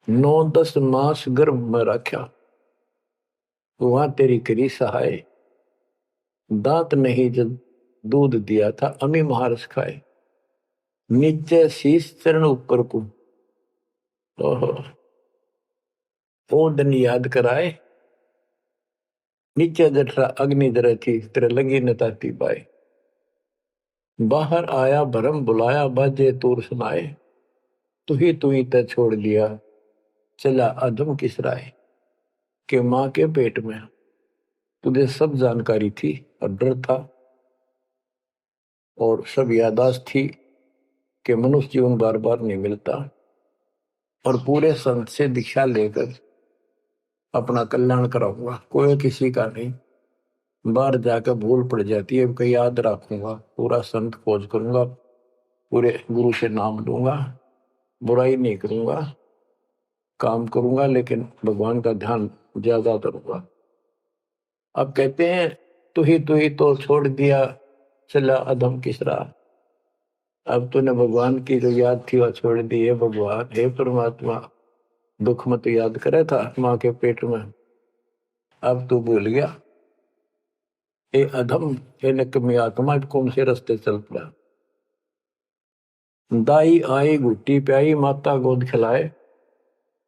9-10 मास गर्भ में रखा, वहां तेरी करी सहाय, दांत नहीं जब दूध दिया था, अमी महारस खाए, नीचे शीश चरण ऊपर को, ओ दिन याद कराए, नीचे जठरा अग्नि जरे थी, तेरे लगी न ताती पाए। बाहर आया भरम बुलाया, बाजे तूर सुनाए, तू ही तय छोड़ दिया, चला अधम किस राय। के माँ के पेट में तुझे सब जानकारी थी, और डर था, और सब यादाश्त थी कि मनुष्य जीवन बार बार नहीं मिलता, और पूरे संत से दीक्षा लेकर अपना कल्याण कराऊंगा, कोई किसी का नहीं। बाहर जाकर भूल पड़ जाती है, कहीं याद रखूंगा, पूरा संत खोज करूंगा, पूरे गुरु से नाम लूंगा, बुराई नहीं करूंगा, काम करूंगा, लेकिन भगवान का ध्यान ज्यादा करूंगा। अब कहते हैं, तू ही तो छोड़ दिया, चला अधम किस राह। अब तूने भगवान की जो याद थी वह छोड़ दी है। भगवान, हे परमात्मा, दुख मत याद करे था माँ के पेट में, अब तू भूल गया। ए अधम, हे निकम्मी आत्मा, कौन से रास्ते चल पड़ा। दाई आई घुट्टी प्याई, माता गोद खिलाए,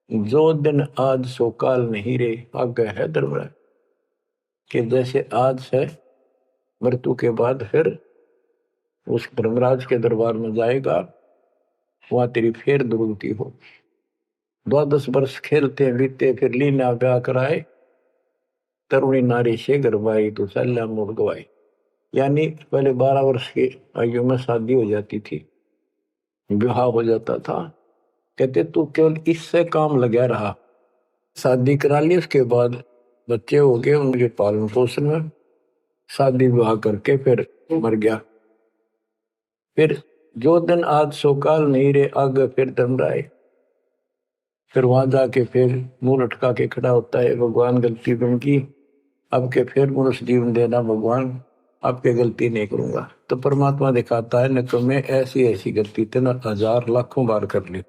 जो दिन आज सो काल नहीं रे, आगे है दरबार। कि जैसे आज है, मृत्यु के बाद फिर उस धर्मराज के दरबार में जाएगा, वहां तेरी फिर दुर्गति हो। 12 वर्ष खेलते बीते, फिर लीना ब्याह कराए, तरुणी नारी से गरबाई, तो सल्ला मोड़ गवाई। यानी पहले 12 वर्ष की आयु में शादी हो जाती थी, विवाह हो जाता था। कहते तू केवल इससे काम लगा रहा, शादी करा ली, उसके बाद बच्चे हो गए, उनके पालन पोषण में शादी विवाह करके फिर मर गया। फिर जो दिन आज सो काल नहीं रे, आगे फिर दम रहा है। फिर वहां जाके फिर मुंह लटका के खड़ा होता है, भगवान गलती तुम की, अब के फिर मनुष्य जीवन देना भगवान, आपके गलती नहीं करूंगा। तो परमात्मा दिखाता है, न तुम्हें ऐसी ऐसी गलती तेना 1000 लाखों बार कर ली,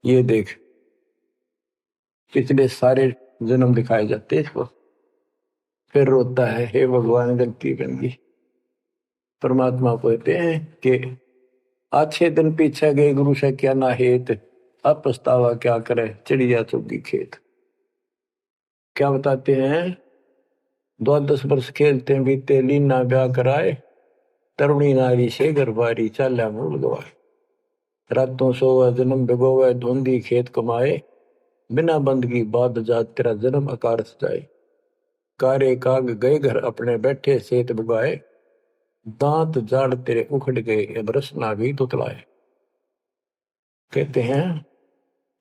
ये देख। पिछले सारे जन्म दिखाए जाते हैं इसको। फिर रोता है, हे भगवान गलती बन गई। परमात्मा कहते हैं कि अच्छे दिन पीछे गए गुरु से क्या ना हेत, अब पछतावा क्या करे चिड़िया चुगी खेत। क्या बताते हैं, 10 वर्ष खेलते हैं बीते, लीना ब्याह कराए, तरुणी नारी से घरबारी चाल्या मूल गवाए। रातों सोवा जन्म भिगोवे, धुंधी खेत कमाए, बिना बंदगी बाद जात तेरा जन्म आकार सजाए। कारे काग गए घर अपने बैठे सेत बुगाए, दांत जाड़ तेरे उखड़ गए अब रसना भी तुतलाए। कहते हैं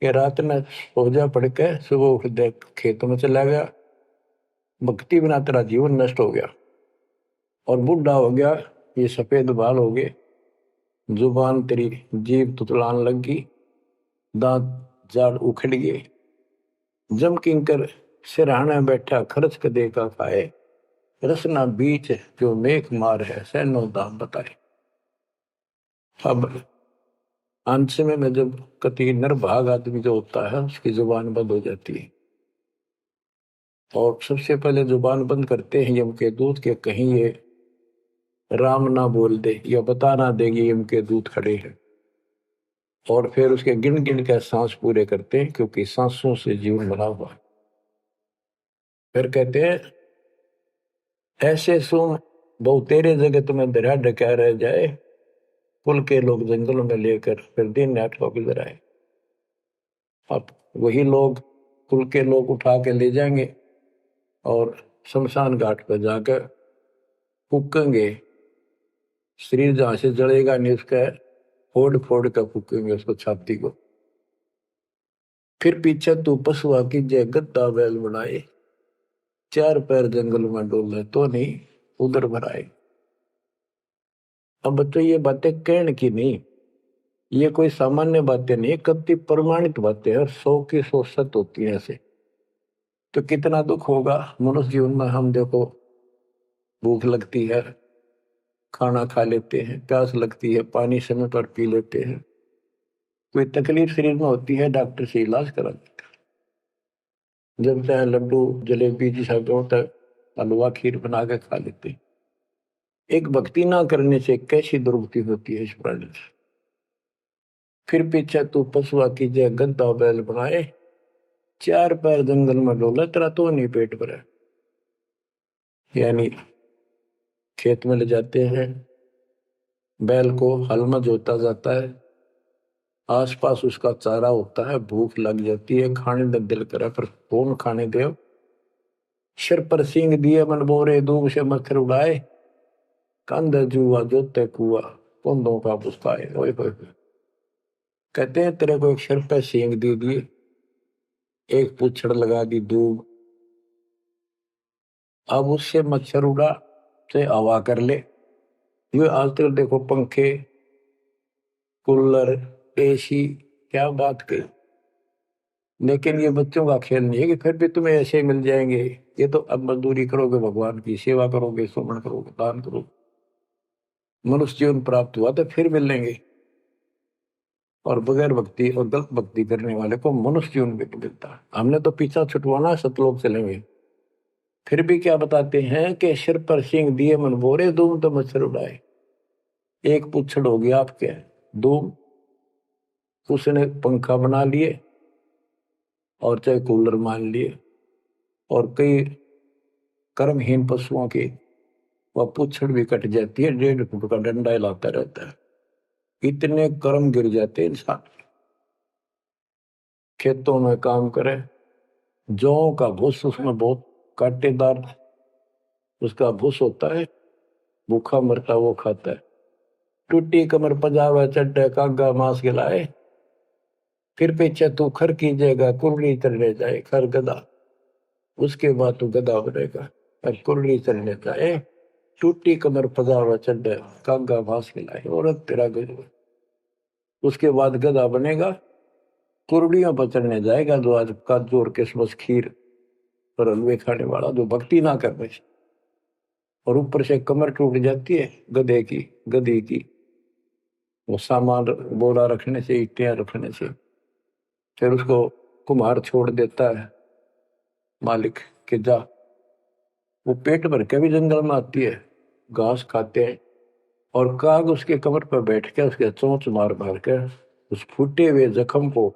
कि रात में सो जा पड़ के, सुबह उठ दे खेतों में चला गया, भक्ति बिना तेरा जीवन नष्ट हो गया। और बूढ़ा हो गया, ये सफेद बाल हो गए, जुबान तेरी जीभ तुतलान लगी, दांत जाड़ उखड़ गए। जम किंकर सिरहाना बैठा खर्च कदे का खाए, रसना बीच जो मेघ मार है सैनो दाम बताए। अब अंत में जब कति नरभाग आदमी जो होता है उसकी जुबान बंद हो जाती है, और सबसे पहले जुबान बंद करते हैं यम के दूत के, कहीं ये राम ना बोल दे या बता ना देगी यम के दूत खड़े हैं। और फिर उसके गिन गिन के सांस पूरे करते हैं, क्योंकि सांसों से जीवन बना हुआ है। फिर कहते हैं, ऐसे सुन बहु तेरे जगत में दरिया ढका रह जाए, कुल के लोग जंगलों में लेकर फिर दिन रात को गुजर आए। अब वही लोग, कुल के लोग उठा के ले जाएंगे और शमशान घाट पर जाकर फूकेंगे। शरीर जहां से जलेगा नहीं उसका फोड़ फोड़ कर फूकेंगे उसको, छाती को। फिर पीछे तू पशुआ की जय गद्दा बैल बनाए, 4 पैर जंगल में डोले तो नहीं उधर भराए। अब बच्चों ये बातें कहने की नहीं, ये कोई सामान्य बातें नहीं, कति प्रमाणित बातें हैं, 100 की 100 सत्य होती है ऐसे। तो कितना दुख होगा मनुष्य जीवन में। हम देखो, भूख लगती है खाना खा लेते हैं, प्यास लगती है पानी समय पर पी लेते हैं, कोई तकलीफ शरीर में होती है डॉक्टर से इलाज करा देते हैं, जब चाहे लड्डू जलेबी जिस होता है हलवा खीर बना के खा लेते हैं। एक भक्ति ना करने से कैसी दुर्गति होती है इस प्राणी से। फिर पीछे तू पशुआ की जय गद्दा बैल बनाए, 4 पैर जंगल में डोला तेरा तो नहीं पेट भरा। यानी खेत में ले जाते हैं, बैल को हल में जोता जाता है, आसपास उसका चारा होता है, भूख लग जाती है, खाने का दिल करे पर कौन खाने दे। सिर पर सींग दिए मन बोरे, दूब से मच्छर उड़ाए, कंध जुआ जोते कुआ, कुंदों का पुस्ताए। ओए होए, कहते हैं तेरे को एक सिर पे सींग दे दिए, एक पूछड़ लगा दी दूब, अब उससे मच्छर उड़ा से हवा कर ले। ये आजकल देखो पंखे कूलर एसी, क्या बात कही। लेकिन ये बच्चों का खेल नहीं है कि फिर भी तुम्हें ऐसे मिल जाएंगे। ये तो अब मजदूरी करोगे, भगवान की सेवा करोगे, सुमन करोगे, दान करोगे, मनुष्य जीवन प्राप्त हुआ तो फिर मिलेंगे। और बगैर भक्ति और गलत भक्ति करने वाले को मनुष्य जीवन भी मिलता है। हमने तो पीछा छुटवाना, सतलोक चलेंगे। फिर भी क्या बताते हैं कि सिर पर सिंह दिए मन बोरे, दूम तो मच्छर उड़ाए। एक पुच्छड़ हो गया आपके दूम, उसने पंखा बना लिए और चाहे कूलर मान लिए, और कई कर्महीन पशुओं की वह पुच्छड़ भी कट जाती है, 1.5 फुट का डंडा हिलाता रहता है। इतने कर्म गिर जाते इंसान। खेतों में काम करे, जौ का भूस उसमें बहुत कांटेदार उसका भूस होता है, भूखा मरता वो खाता है। टूटी कमर पजावा चड्डे कागा मांस खिलाए, फिर पीछे तू खर कीजिएगा कुरली तरने जाए खर गदा। उसके बाद तू गधा बनेगा। और कुर्री चलने जाए, टूटी कमर पजावा चढ़े, कागा भास खिलाए, औरत तेरा गजब। उसके बाद गधा बनेगा, कुर्डियों पर चढ़ने जाएगा, जो आज काजू और किशमिश खीर और हलवे खाने वाला, जो भक्ति ना कर रहे, और ऊपर से कमर टूट जाती है गधे की, गधी की, वो सामान बोरा रखने से, ईटियां रखने से। फिर उसको कुम्हार छोड़ देता है मालिक के जा। वो पेट भर के भी जंगल में आती है, घास खाते हैं, और काग उसके कमर पर बैठ के उसके चोंच मार मार कर उस फूटे हुए जख्म को,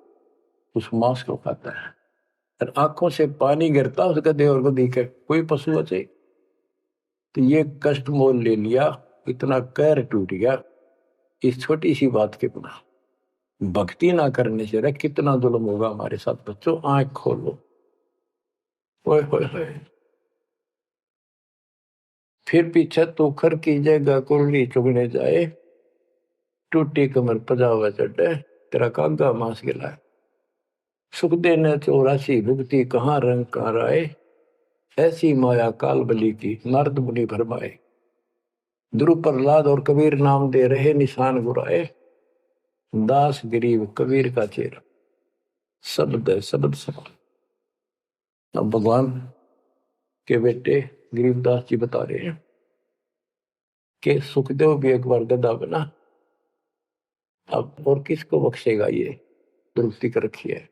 उस मांस को खाता है। और आंखों से पानी गिरता उस गधे और गधी के, कोई पशु बचे। तो ये कष्ट मोल ले लिया, इतना कहर टूट गया इस छोटी सी बात के बिना। भक्ति ना करने से रे कितना जुल्म होगा हमारे साथ। बच्चों आंख खोलो, ओए होए होए। फिर पीछे तो खर की जगह कुर्री चुगने जाए, टूटी कमर पजावा चढ़े, तेरा कागा मांस गिलाए। सुख देने 84 भुगती, कहाँ रंग कहाँ राय, ऐसी माया काल बली की, नारद मुनि भरमाए। ध्रुव प्रहलाद और कबीर नाम दे रहे, निशान गुराए, दास गरीब कबीर का चेहरा, शब्द है शब्द समान। अब भगवान के बेटे गरीबदास जी बता रहे हैं कि सुखदेव भी एक बार गधा बना, अब और किसको बख्शेगा, ये दुरुक्ति कर रखी है।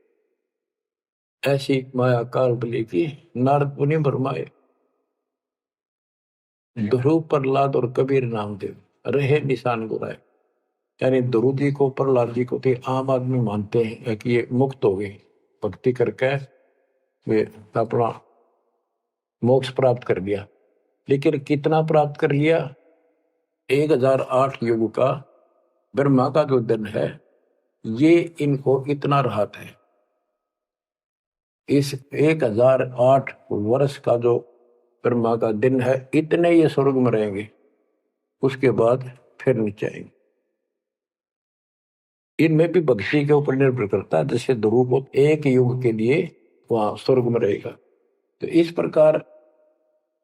ऐसी माया काल बली की, नारद मुनि भरमाए। ध्रुव प्रहलाद और कबीर नामदेव रहे निशान गुराए। यानी ध्रुव जी को, प्रहलाद जी को तो आम आदमी मानते हैं कि ये मुक्त हो गए, भक्ति करके वे अपना मोक्ष प्राप्त कर लिया। लेकिन कितना प्राप्त कर लिया? 1008 युग का ब्रह्मा का जो दिन है, ये इनको इतना राहत है। इस 1008 वर्ष का जो ब्रह्मा का दिन है, इतने ये स्वर्ग में रहेंगे, उसके बाद फिर नीचे आएंगे। इनमें भी भक्ति के ऊपर निर्भर करता है। जैसे ध्रुव को एक युग के लिए वहां स्वर्ग में रहेगा, तो इस प्रकार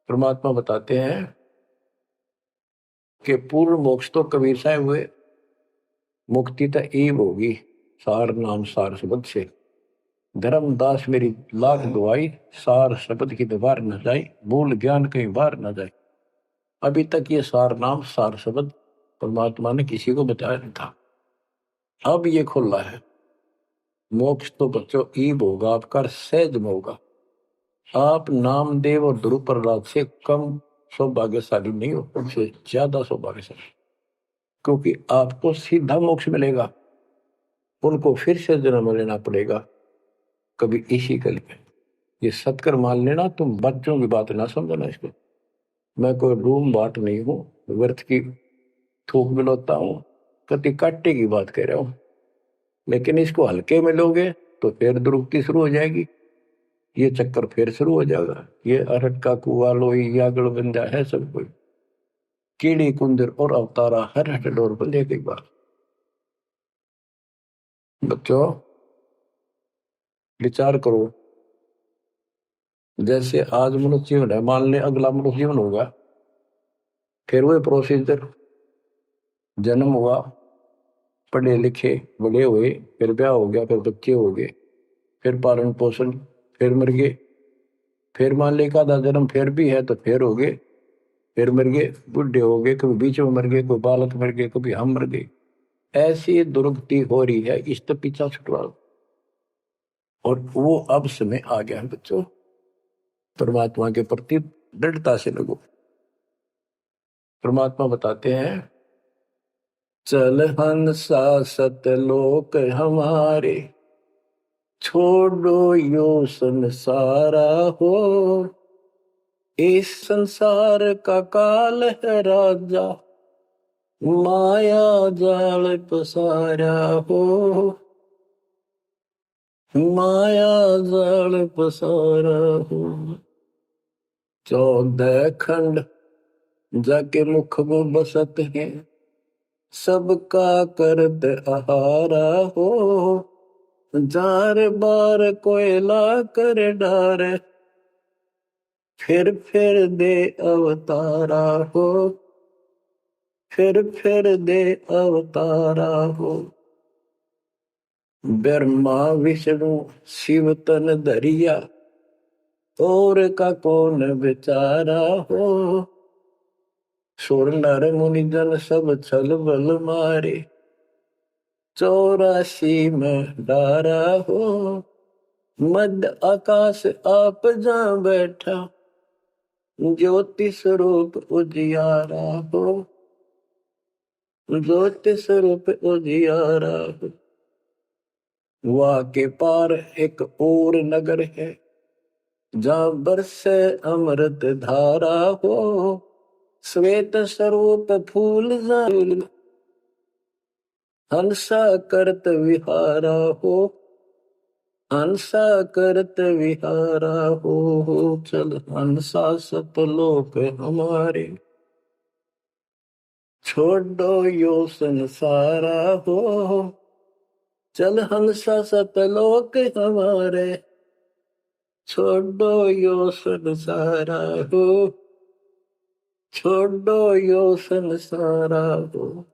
परमात्मा बताते हैं कि पूर्ण मोक्ष तो कबीर साहब हुए, मुक्ति तो ईब होगी सार नाम सार शब्द से। धर्मदास मेरी लाख दुआई, सार शब्द की दीवार न जाए, भूल ज्ञान कहीं बार न जाए। अभी तक ये सार नाम सार शब्द परमात्मा ने किसी को बताया नहीं था, अब ये खुला है। मोक्ष तो बच्चों ईब होगा आपका, सहज में होगा। आप नामदेव और ध्रुव प्रहलाद से कम सौभाग्यशाली नहीं हो, उनसे ज्यादा सौभाग्यशाली, क्योंकि आपको सीधा मोक्ष मिलेगा, उनको फिर से जन्म लेना पड़ेगा कभी इसी कल में। ये सत्कर मान लेना, तुम बच्चों की बात ना समझना इसको। मैं कोई रूम बाट नहीं हूं, व्यर्थ की थूक मिलोता हूं, कति काटे की बात कह रहा हूं। लेकिन इसको हल्के में लोगे तो फिर दुरुक्ति शुरू हो जाएगी, ये चक्कर फिर शुरू हो जाएगा। ये अरट का कुआ लोई यागड़ बंदा है सब कोई, कीड़ी कुंदर और अवतारा हर हट डोर बंदे की बात। बच्चों विचार करो, जैसे आज मनुष्य जीवन है, मान ले अगला मनुष्य जीवन होगा, फिर वही प्रोसीजर, जन्म हुआ, पढ़े लिखे बड़े हुए, फिर ब्याह हो गया, फिर बच्चे हो गए, फिर पालन पोषण, फिर मर गए, फिर मान ले का आधा जन्म फिर भी है तो फिर हो गए, फिर मर गए, बुढ़े हो गए, कभी बीच में मर गए, कोई बालक मर गए, कभी हम मर गए। ऐसी दुर्गति हो रही है, इस तो पीछा छुटवाओ। और वो अब समय आ गया है बच्चों, परमात्मा के प्रति दृढ़ता से लगो। परमात्मा बताते हैं, चल हंसा सतलोक हमारे, छोड़ो यो संसारा हो, इस संसार का काल है राजा, माया जाल पसारा हो, माया जाल पसारा हो। 14 खंड जाके मुख में बसत है, सबका करत आहारा हो, जार बार कोयला कर डारे, फिर दे अवतारा हो, फिर दे अवतारा हो। ब्रह्मा विष्णु शिव तन धरिया, और का कौन बेचारा हो। सुर नर मुनि जन सब छल बल मारे, 84 में डारा हो। मध्य आकाश आप जा बैठा, ज्योति स्वरूप उजियारा हो, ज्योति स्वरूप उजियारा हो। वहाँ के पार एक और नगर है, जहाँ बरसे अमृत धारा हो। श्वेत स्वरूप फूल जाल, हंसा करत विहारा हो, हंसा करत विहारा हो। चल हंसा सतलोक हमारे, छोड़ो यो संसारा हो। चल हंसा सतलोक हमारे, छोड़ो यो संसारा हो, छोड़ो यो संसारा हो।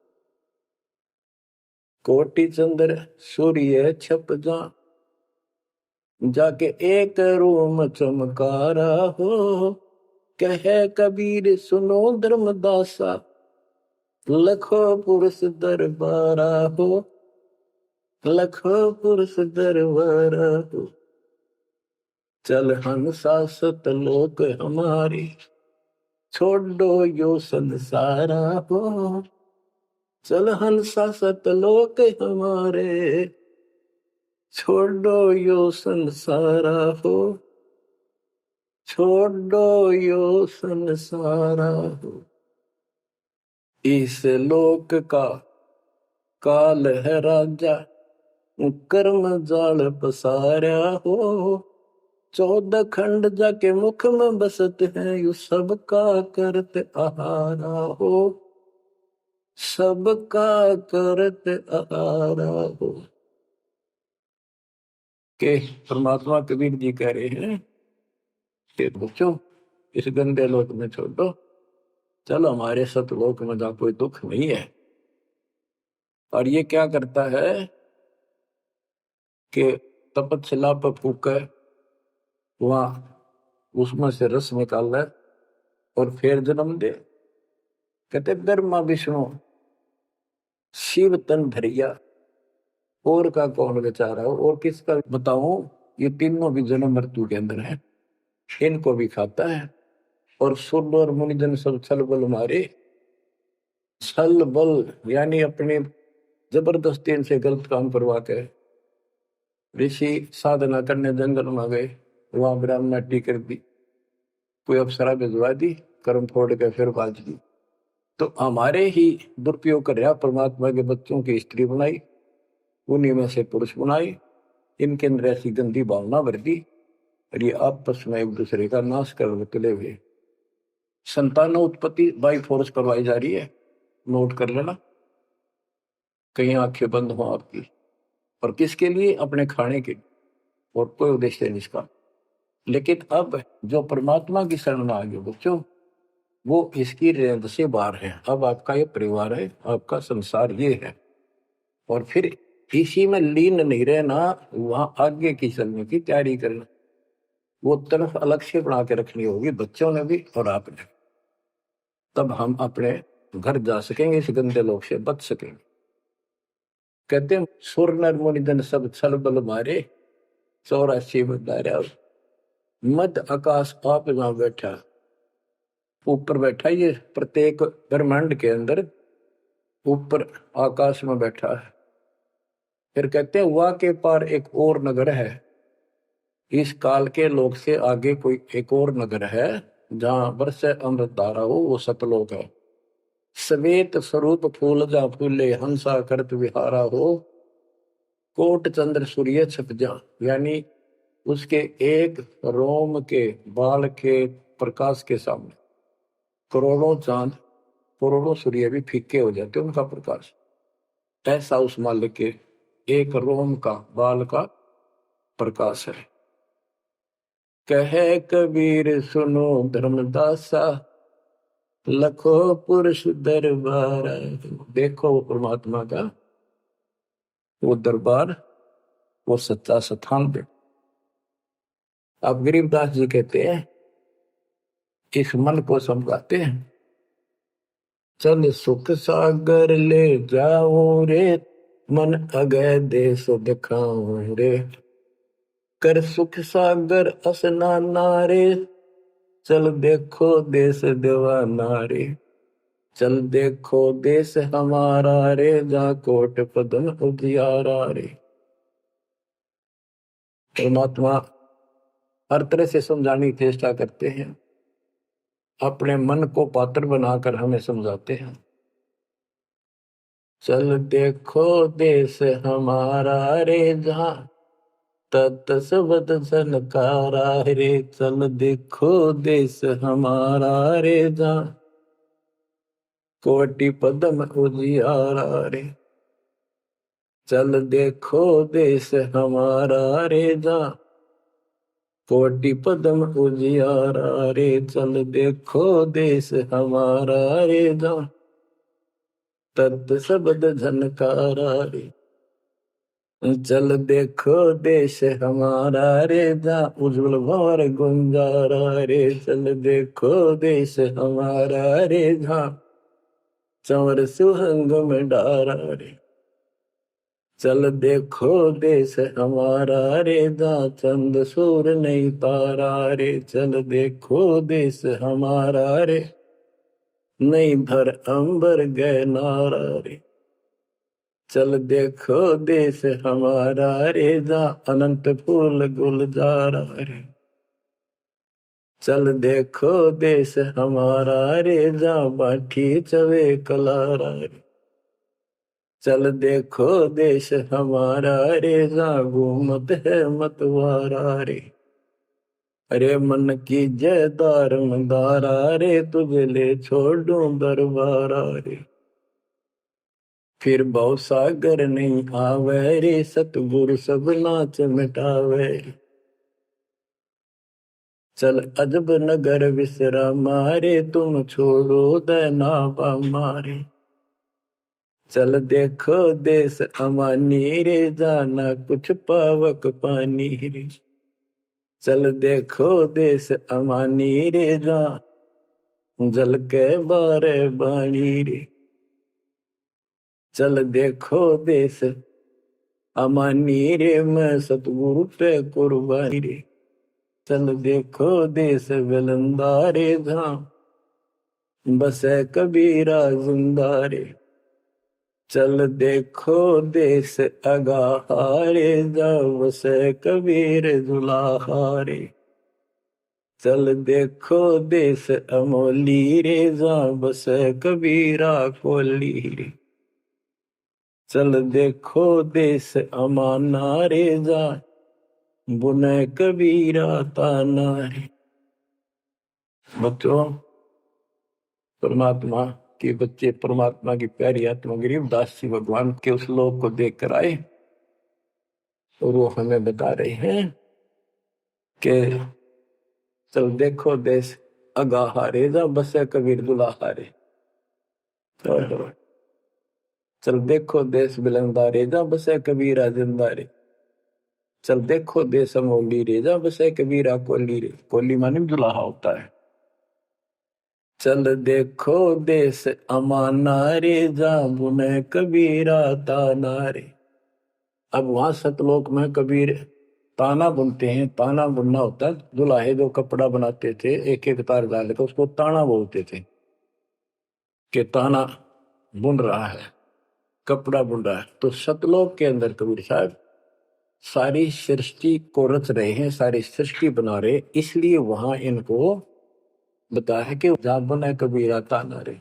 कोटि चंद्र सूर्य छप जा, जाके एक रोम चमकारा हो। कहे कबीर सुनो धर्मदासा, लखो पुरुष दरबारा हो, लखो पुरुष दरबारा हो। चल हंसा सतलोक हमारी, छोड़ो यो संसारा हो। चल हंसा सतलोक हमारे, छोड़ो यो संसारा हो, छोड़ो यो संसारा हो। इस लोक का काल है राजा, कर्म जाल पसारा हो। 14 खंड जाके मुख में बसत है, यू सबका करत आहारा हो, सबका करत आहारा हो। के परमात्मा कबीर जी कह रहे हैं कि बच्चों, इस गंदे लोक में छोड़ो, चलो हमारे सतलोक में जहाँ कोई दुख नहीं है। और ये क्या करता है कि तपतशिला पर फूके, वहां उसमें से रस निकाल है और फिर जन्म दे। कहते ब्रह्मा विष्णु शिव तन धरिया, और का कौन बेचारा हो, और किसका बताऊं। ये तीनों भी जन्म मृत्यु के अंदर है, इनको भी खाता है। और सुर और मुनिजन सब छल बल मारे, छल बल यानी अपने जबरदस्ती इनसे गलत काम करवा के ऋषि साधना करने जंगल में गए, वहां ब्राह्मणाटी कर दी, कोई अप्सरा भिजवा दी, कर्म फोड़ के फिर बाज दी। तो हमारे ही दुरुपयोग कर रहा, परमात्मा के बच्चों की स्त्री बनाई, उन्हीं में से पुरुष बनाई, इनके अंदर ऐसी गंदी भावना भर दी, और ये आपस में एक दूसरे का नाश कर तुले हुए। संतान उत्पत्ति बाई फोर्स करवाई जा रही है, नोट कर लेना, कहीं आंखें बंद हो आपकी। और किसके लिए? अपने खाने के, और कोई उद्देश्य नहीं इसका। लेकिन अब जो परमात्मा की शरण में आ गए बच्चों, वो इसकी रेंज से बाहर है। अब आपका ये परिवार है, आपका संसार ये है, और फिर इसी में लीन नहीं रहना, वहां आगे की चलने की तैयारी करना। वो तरफ अलग से बना के रखनी होगी, बच्चों ने भी और आपने। तब हम अपने घर जा सकेंगे, इस गंदे लोग से बच सकेंगे। कहते हैं सुर नर मुनि जन सब छल बल मारे, 84 बदारा। मध्य आकाश आप जहां बैठा, ऊपर बैठा, ये प्रत्येक ब्रह्मांड के अंदर ऊपर आकाश में बैठा है। फिर कहते हैं वहां के पार एक और नगर है, इस काल के लोक से आगे कोई एक और नगर है, जहां बरसे अमृत धारा हो, वो सतलोक है। श्वेत स्वरूप फूल जा फूले, हंसा करत विहारा हो। कोट चंद्र सूर्य छप जा, यानी उसके एक रोम के बाल के प्रकाश के सामने करोड़ों चांद, करोड़ों सूर्य भी फीके हो जाते उनका प्रकाश। ऐसा उस मालिक के एक रोम का बाल का प्रकाश है। कहे कबीर सुनो धर्मदासा, लखो पुरुष दरबार। देखो वो परमात्मा का वो दरबार, वो सच्चा स्थान पे। अब गरीबदास जी कहते हैं, इस मन को समझाते हैं, चल सुख सागर ले जाओ रे, मन अगय देश दिखाओ रे। कर सुख सागर असनाना रे, चल देखो देश दीवाना रे। चल देखो देश हमारा रे, जा कोट पदम उजियारा रे। परमात्मा हर तरह से समझाने की चेष्टा करते हैं, अपने मन को पात्र बनाकर हमें समझाते हैं। चल देखो देश हमारा रे, जहाँ तत सबद सनकारा रे। चल देखो देश हमारा रे, जहाँ कोटि पदम उजियारा रे। चल देखो देश हमारा रे, जहाँ कोटि पदम उजियारा रे। चल देखो देश हमारा रे, जहाँ तत् शब्द झनकारा रे। चल देखो देश हमारा रे, जहाँ उज्जवल भंवर गुंजारा रे। चल देखो देश हमारा रे, जहाँ चंवर सुहंग में डारा रे। चल देखो देश हमारा रे, जहाँ चंद सूर नहीं तारा रे। चल देखो देश हमारा रे, नहीं धर अंबर गए नारा रे। चल देखो देश हमारा रे, जहाँ अनंत फूल गुलजारा रे। चल देखो देश हमारा रे, जहाँ बाठी चवे कलारा रे। चल देखो देश हमारा रे, जहाँ घूमत है मतवारा रे। अरे मन की जय दार मंदारा रे, तुझे ले छोड़ूं दरबारा रे। फिर भव सागर नहीं आवे रे, सतगुरु सब नाच मिटावे। चल अजब नगर विश्रामा रे, तुम छोड़ो देना मारे। चल देखो देश अमानी रे, जाना कुछ पावक पानी रे। चल देखो देश अमानी रे, जा जल के बारे बाणी रे। चल देखो देश अमानी रे, मैं सतगुरु पे कुर्बानी रे। चल देखो देश विलंदा रे, जहाँ बसे कबीरा जिंदा रे। चल देखो देश अगाहारे, जहाँ बसे कबीर जुलाहारे। चल देखो देश अमोली रे, जहाँ बसे कबीरा कोली रे। चल देखो देश अमाना रे, जहाँ बुने कबीरा ताना रे। बच्चों, परमात्मा के बच्चे, परमात्मा की प्यारी आत्मा गरीबदास जी भगवान के उस लोक को देख कर आए, और वो हमें बता रहे हैं कि चल देखो देश अगाहारे, जा बसे कबीर दुलाहारे। चल देखो देश बिलंदारे, जा बसे कबीरा जिंदारे। चल देखो देश अमोली रे, जा बसे कबीरा कोली रे। कोली माने दुलाहा होता है। चल देखो देश अमाना रे, जा बुने कबीरा ताना रे। अब वहां सतलोक में कबीर ताना बुनते हैं। ताना बुनना होता है, दुल्हे जो कपड़ा बनाते थे एक एक तार डाल के, उसको ताना बोलते थे कि ताना बुन रहा है, कपड़ा बुन रहा है। तो सतलोक के अंदर कबीर साहब सारी सृष्टि को रच रहे हैं, सारी सृष्टि बना रहे, इसलिए वहां इनको बताया है कि जहां बना कबीरा ताना रे।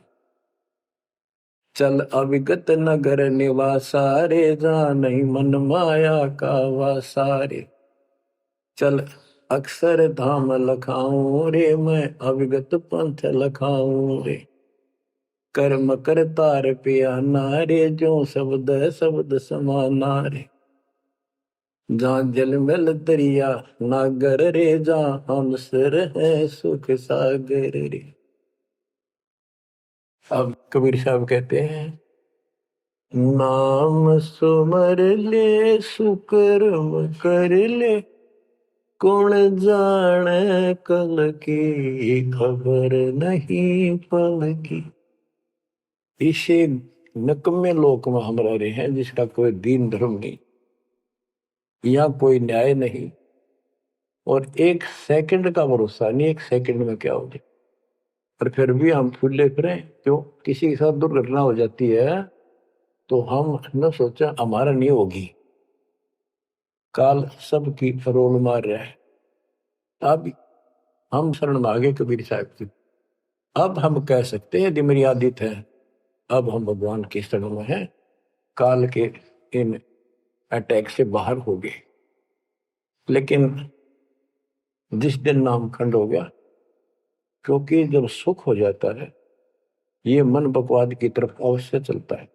चल अविगत नगर निवासा रे, जहाँ नहीं मन माया का वासा रे। चल अक्षर धाम लखाऊं रे, मैं अविगत पंथ लखाऊं रे। कर्म करतार पिया नारे, जो शब्द शब्द समाना रे। जहाँ जल मिल दरिया नागर रे, जहाँ हम सर है सुख सागर रे। अब कबीर साहब कहते हैं, नाम सुमर ले सुकर्म कर ले, कौन जाने कल की खबर नहीं पल की। इसे नकम्मे लोक में हम रह रहे हैं जिसका कोई दीन धर्म नहीं, यहाँ कोई न्याय नहीं, और एक सेकंड का भरोसा नहीं, एक सेकंड में क्या हो जाए। और फिर भी हम फूले फिरे क्यों? किसी के साथ दुर्घटना हो जाती है तो हम न सोचा हमारा नहीं होगी, काल सबकी रोल मार रहा है। अब हम शरण मांगे कबीर साहब की। अब हम कह सकते हैं यदि मेरी आदत है, अब हम भगवान की शरण में हैं, काल के इन अटैक से बाहर हो गए। लेकिन जिस दिन नाम खंड हो गया, क्योंकि जब सुख हो जाता है ये मन बकवाद की तरफ अवश्य चलता है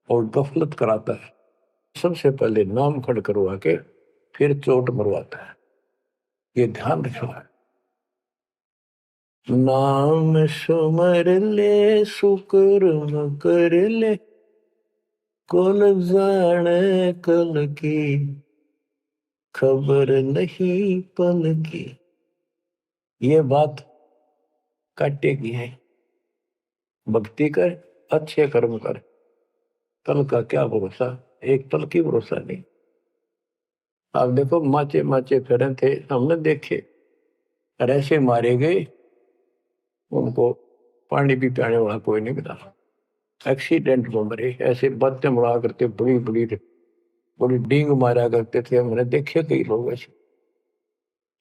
और गफलत कराता है। सबसे पहले नाम खंड करवा के फिर चोट मरवाता है, ये ध्यान रखना है। नाम सुमर ले सुकर्म कर ले, कौन जाने कल की खबर नहीं पल की। ये बात काटेगी है। भक्ति कर, अच्छे कर्म कर, कल का क्या भरोसा, एक पल की भरोसा नहीं। आप देखो माचे माचे फिरे थे, हमने देखे, और ऐसे मारे गए उनको पानी भी पियाने वाला कोई नहीं मिला, एक्सीडेंट में मरे। ऐसे बातें उड़ा करते, बड़ी बड़ी बड़ी डींग मारा करते थे, हमने देखे कई लोग ऐसे।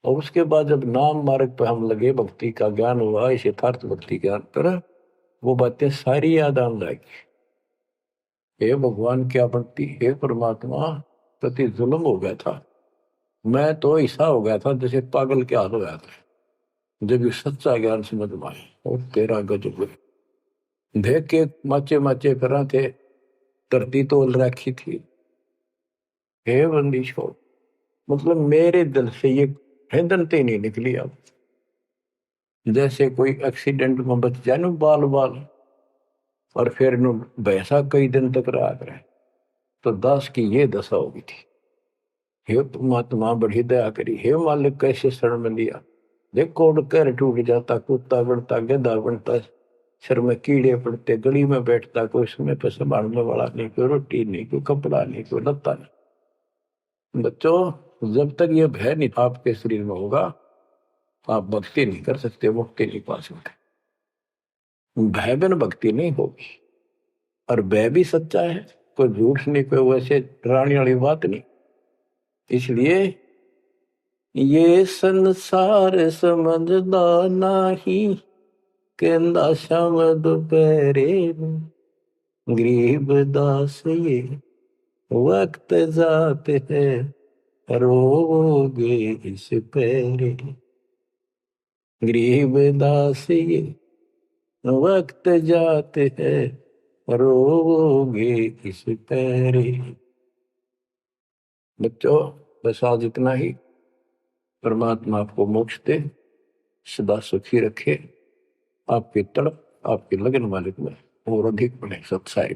और उसके बाद जब नाम मार्ग पर हम लगे, भक्ति का ज्ञान हुआ, इस यथार्थ भक्ति ज्ञान पर, वो बातें सारी याद आने लगी। हे भगवान क्या भक्ति, हे परमात्मा, प्रति जुल्म हो गया था, मैं तो ऐसा हो गया था जैसे पागल के हाल हो गया था। जब ये सच्चा ज्ञान समझ में आया और तेरा गजब देख के माचे माचे फिरा थे, धरती तोल रखी थी। हे बंदी छोड़, मतलब मेरे दिल से ये हिंदनते नहीं निकली। अब जैसे कोई एक्सीडेंट में बच जाए ना बाल बाल, और फिर नु वैसा कई दिन तक रहा करे, तो दास की ये दशा होगी थी। हे परमात्मा बड़ी दया करी, हे मालिक कैसे शरण में लिया। देखो कर टूट जाता, कुत्ता बनता, गधा बनता, सिर में कीड़े पड़ते, गली में बैठता, कोई समय पर संभालने वाला नहीं, कोई रोटी नहीं, कोई कपड़ा नहीं, कोई लत्ता नहीं। बच्चों, जब तक ये भय नहीं आपके शरीर में होगा, आप भक्ति नहीं कर सकते, मुक्ति नहीं पा सकते। भय बिन भक्ति नहीं होगी। और भय भी सच्चा है, कोई झूठ नहीं, कोई वैसे डराने वाली बात नहीं। इसलिए ये संसार समझदा नहीं, कहंदा शाम दोपहरे गरीब दास ये वक्त जाते है, रोगे इस पैरे। गरीब दास ये वक्त जाते हैं, रोगे इस पैरे। बच्चों, बस आज इतना ही। परमात्मा आपको मोक्ष दे, सदा सुखी रखे, आपकी तड़प आपकी लगन मालिक में और अधिक बने सत्साई।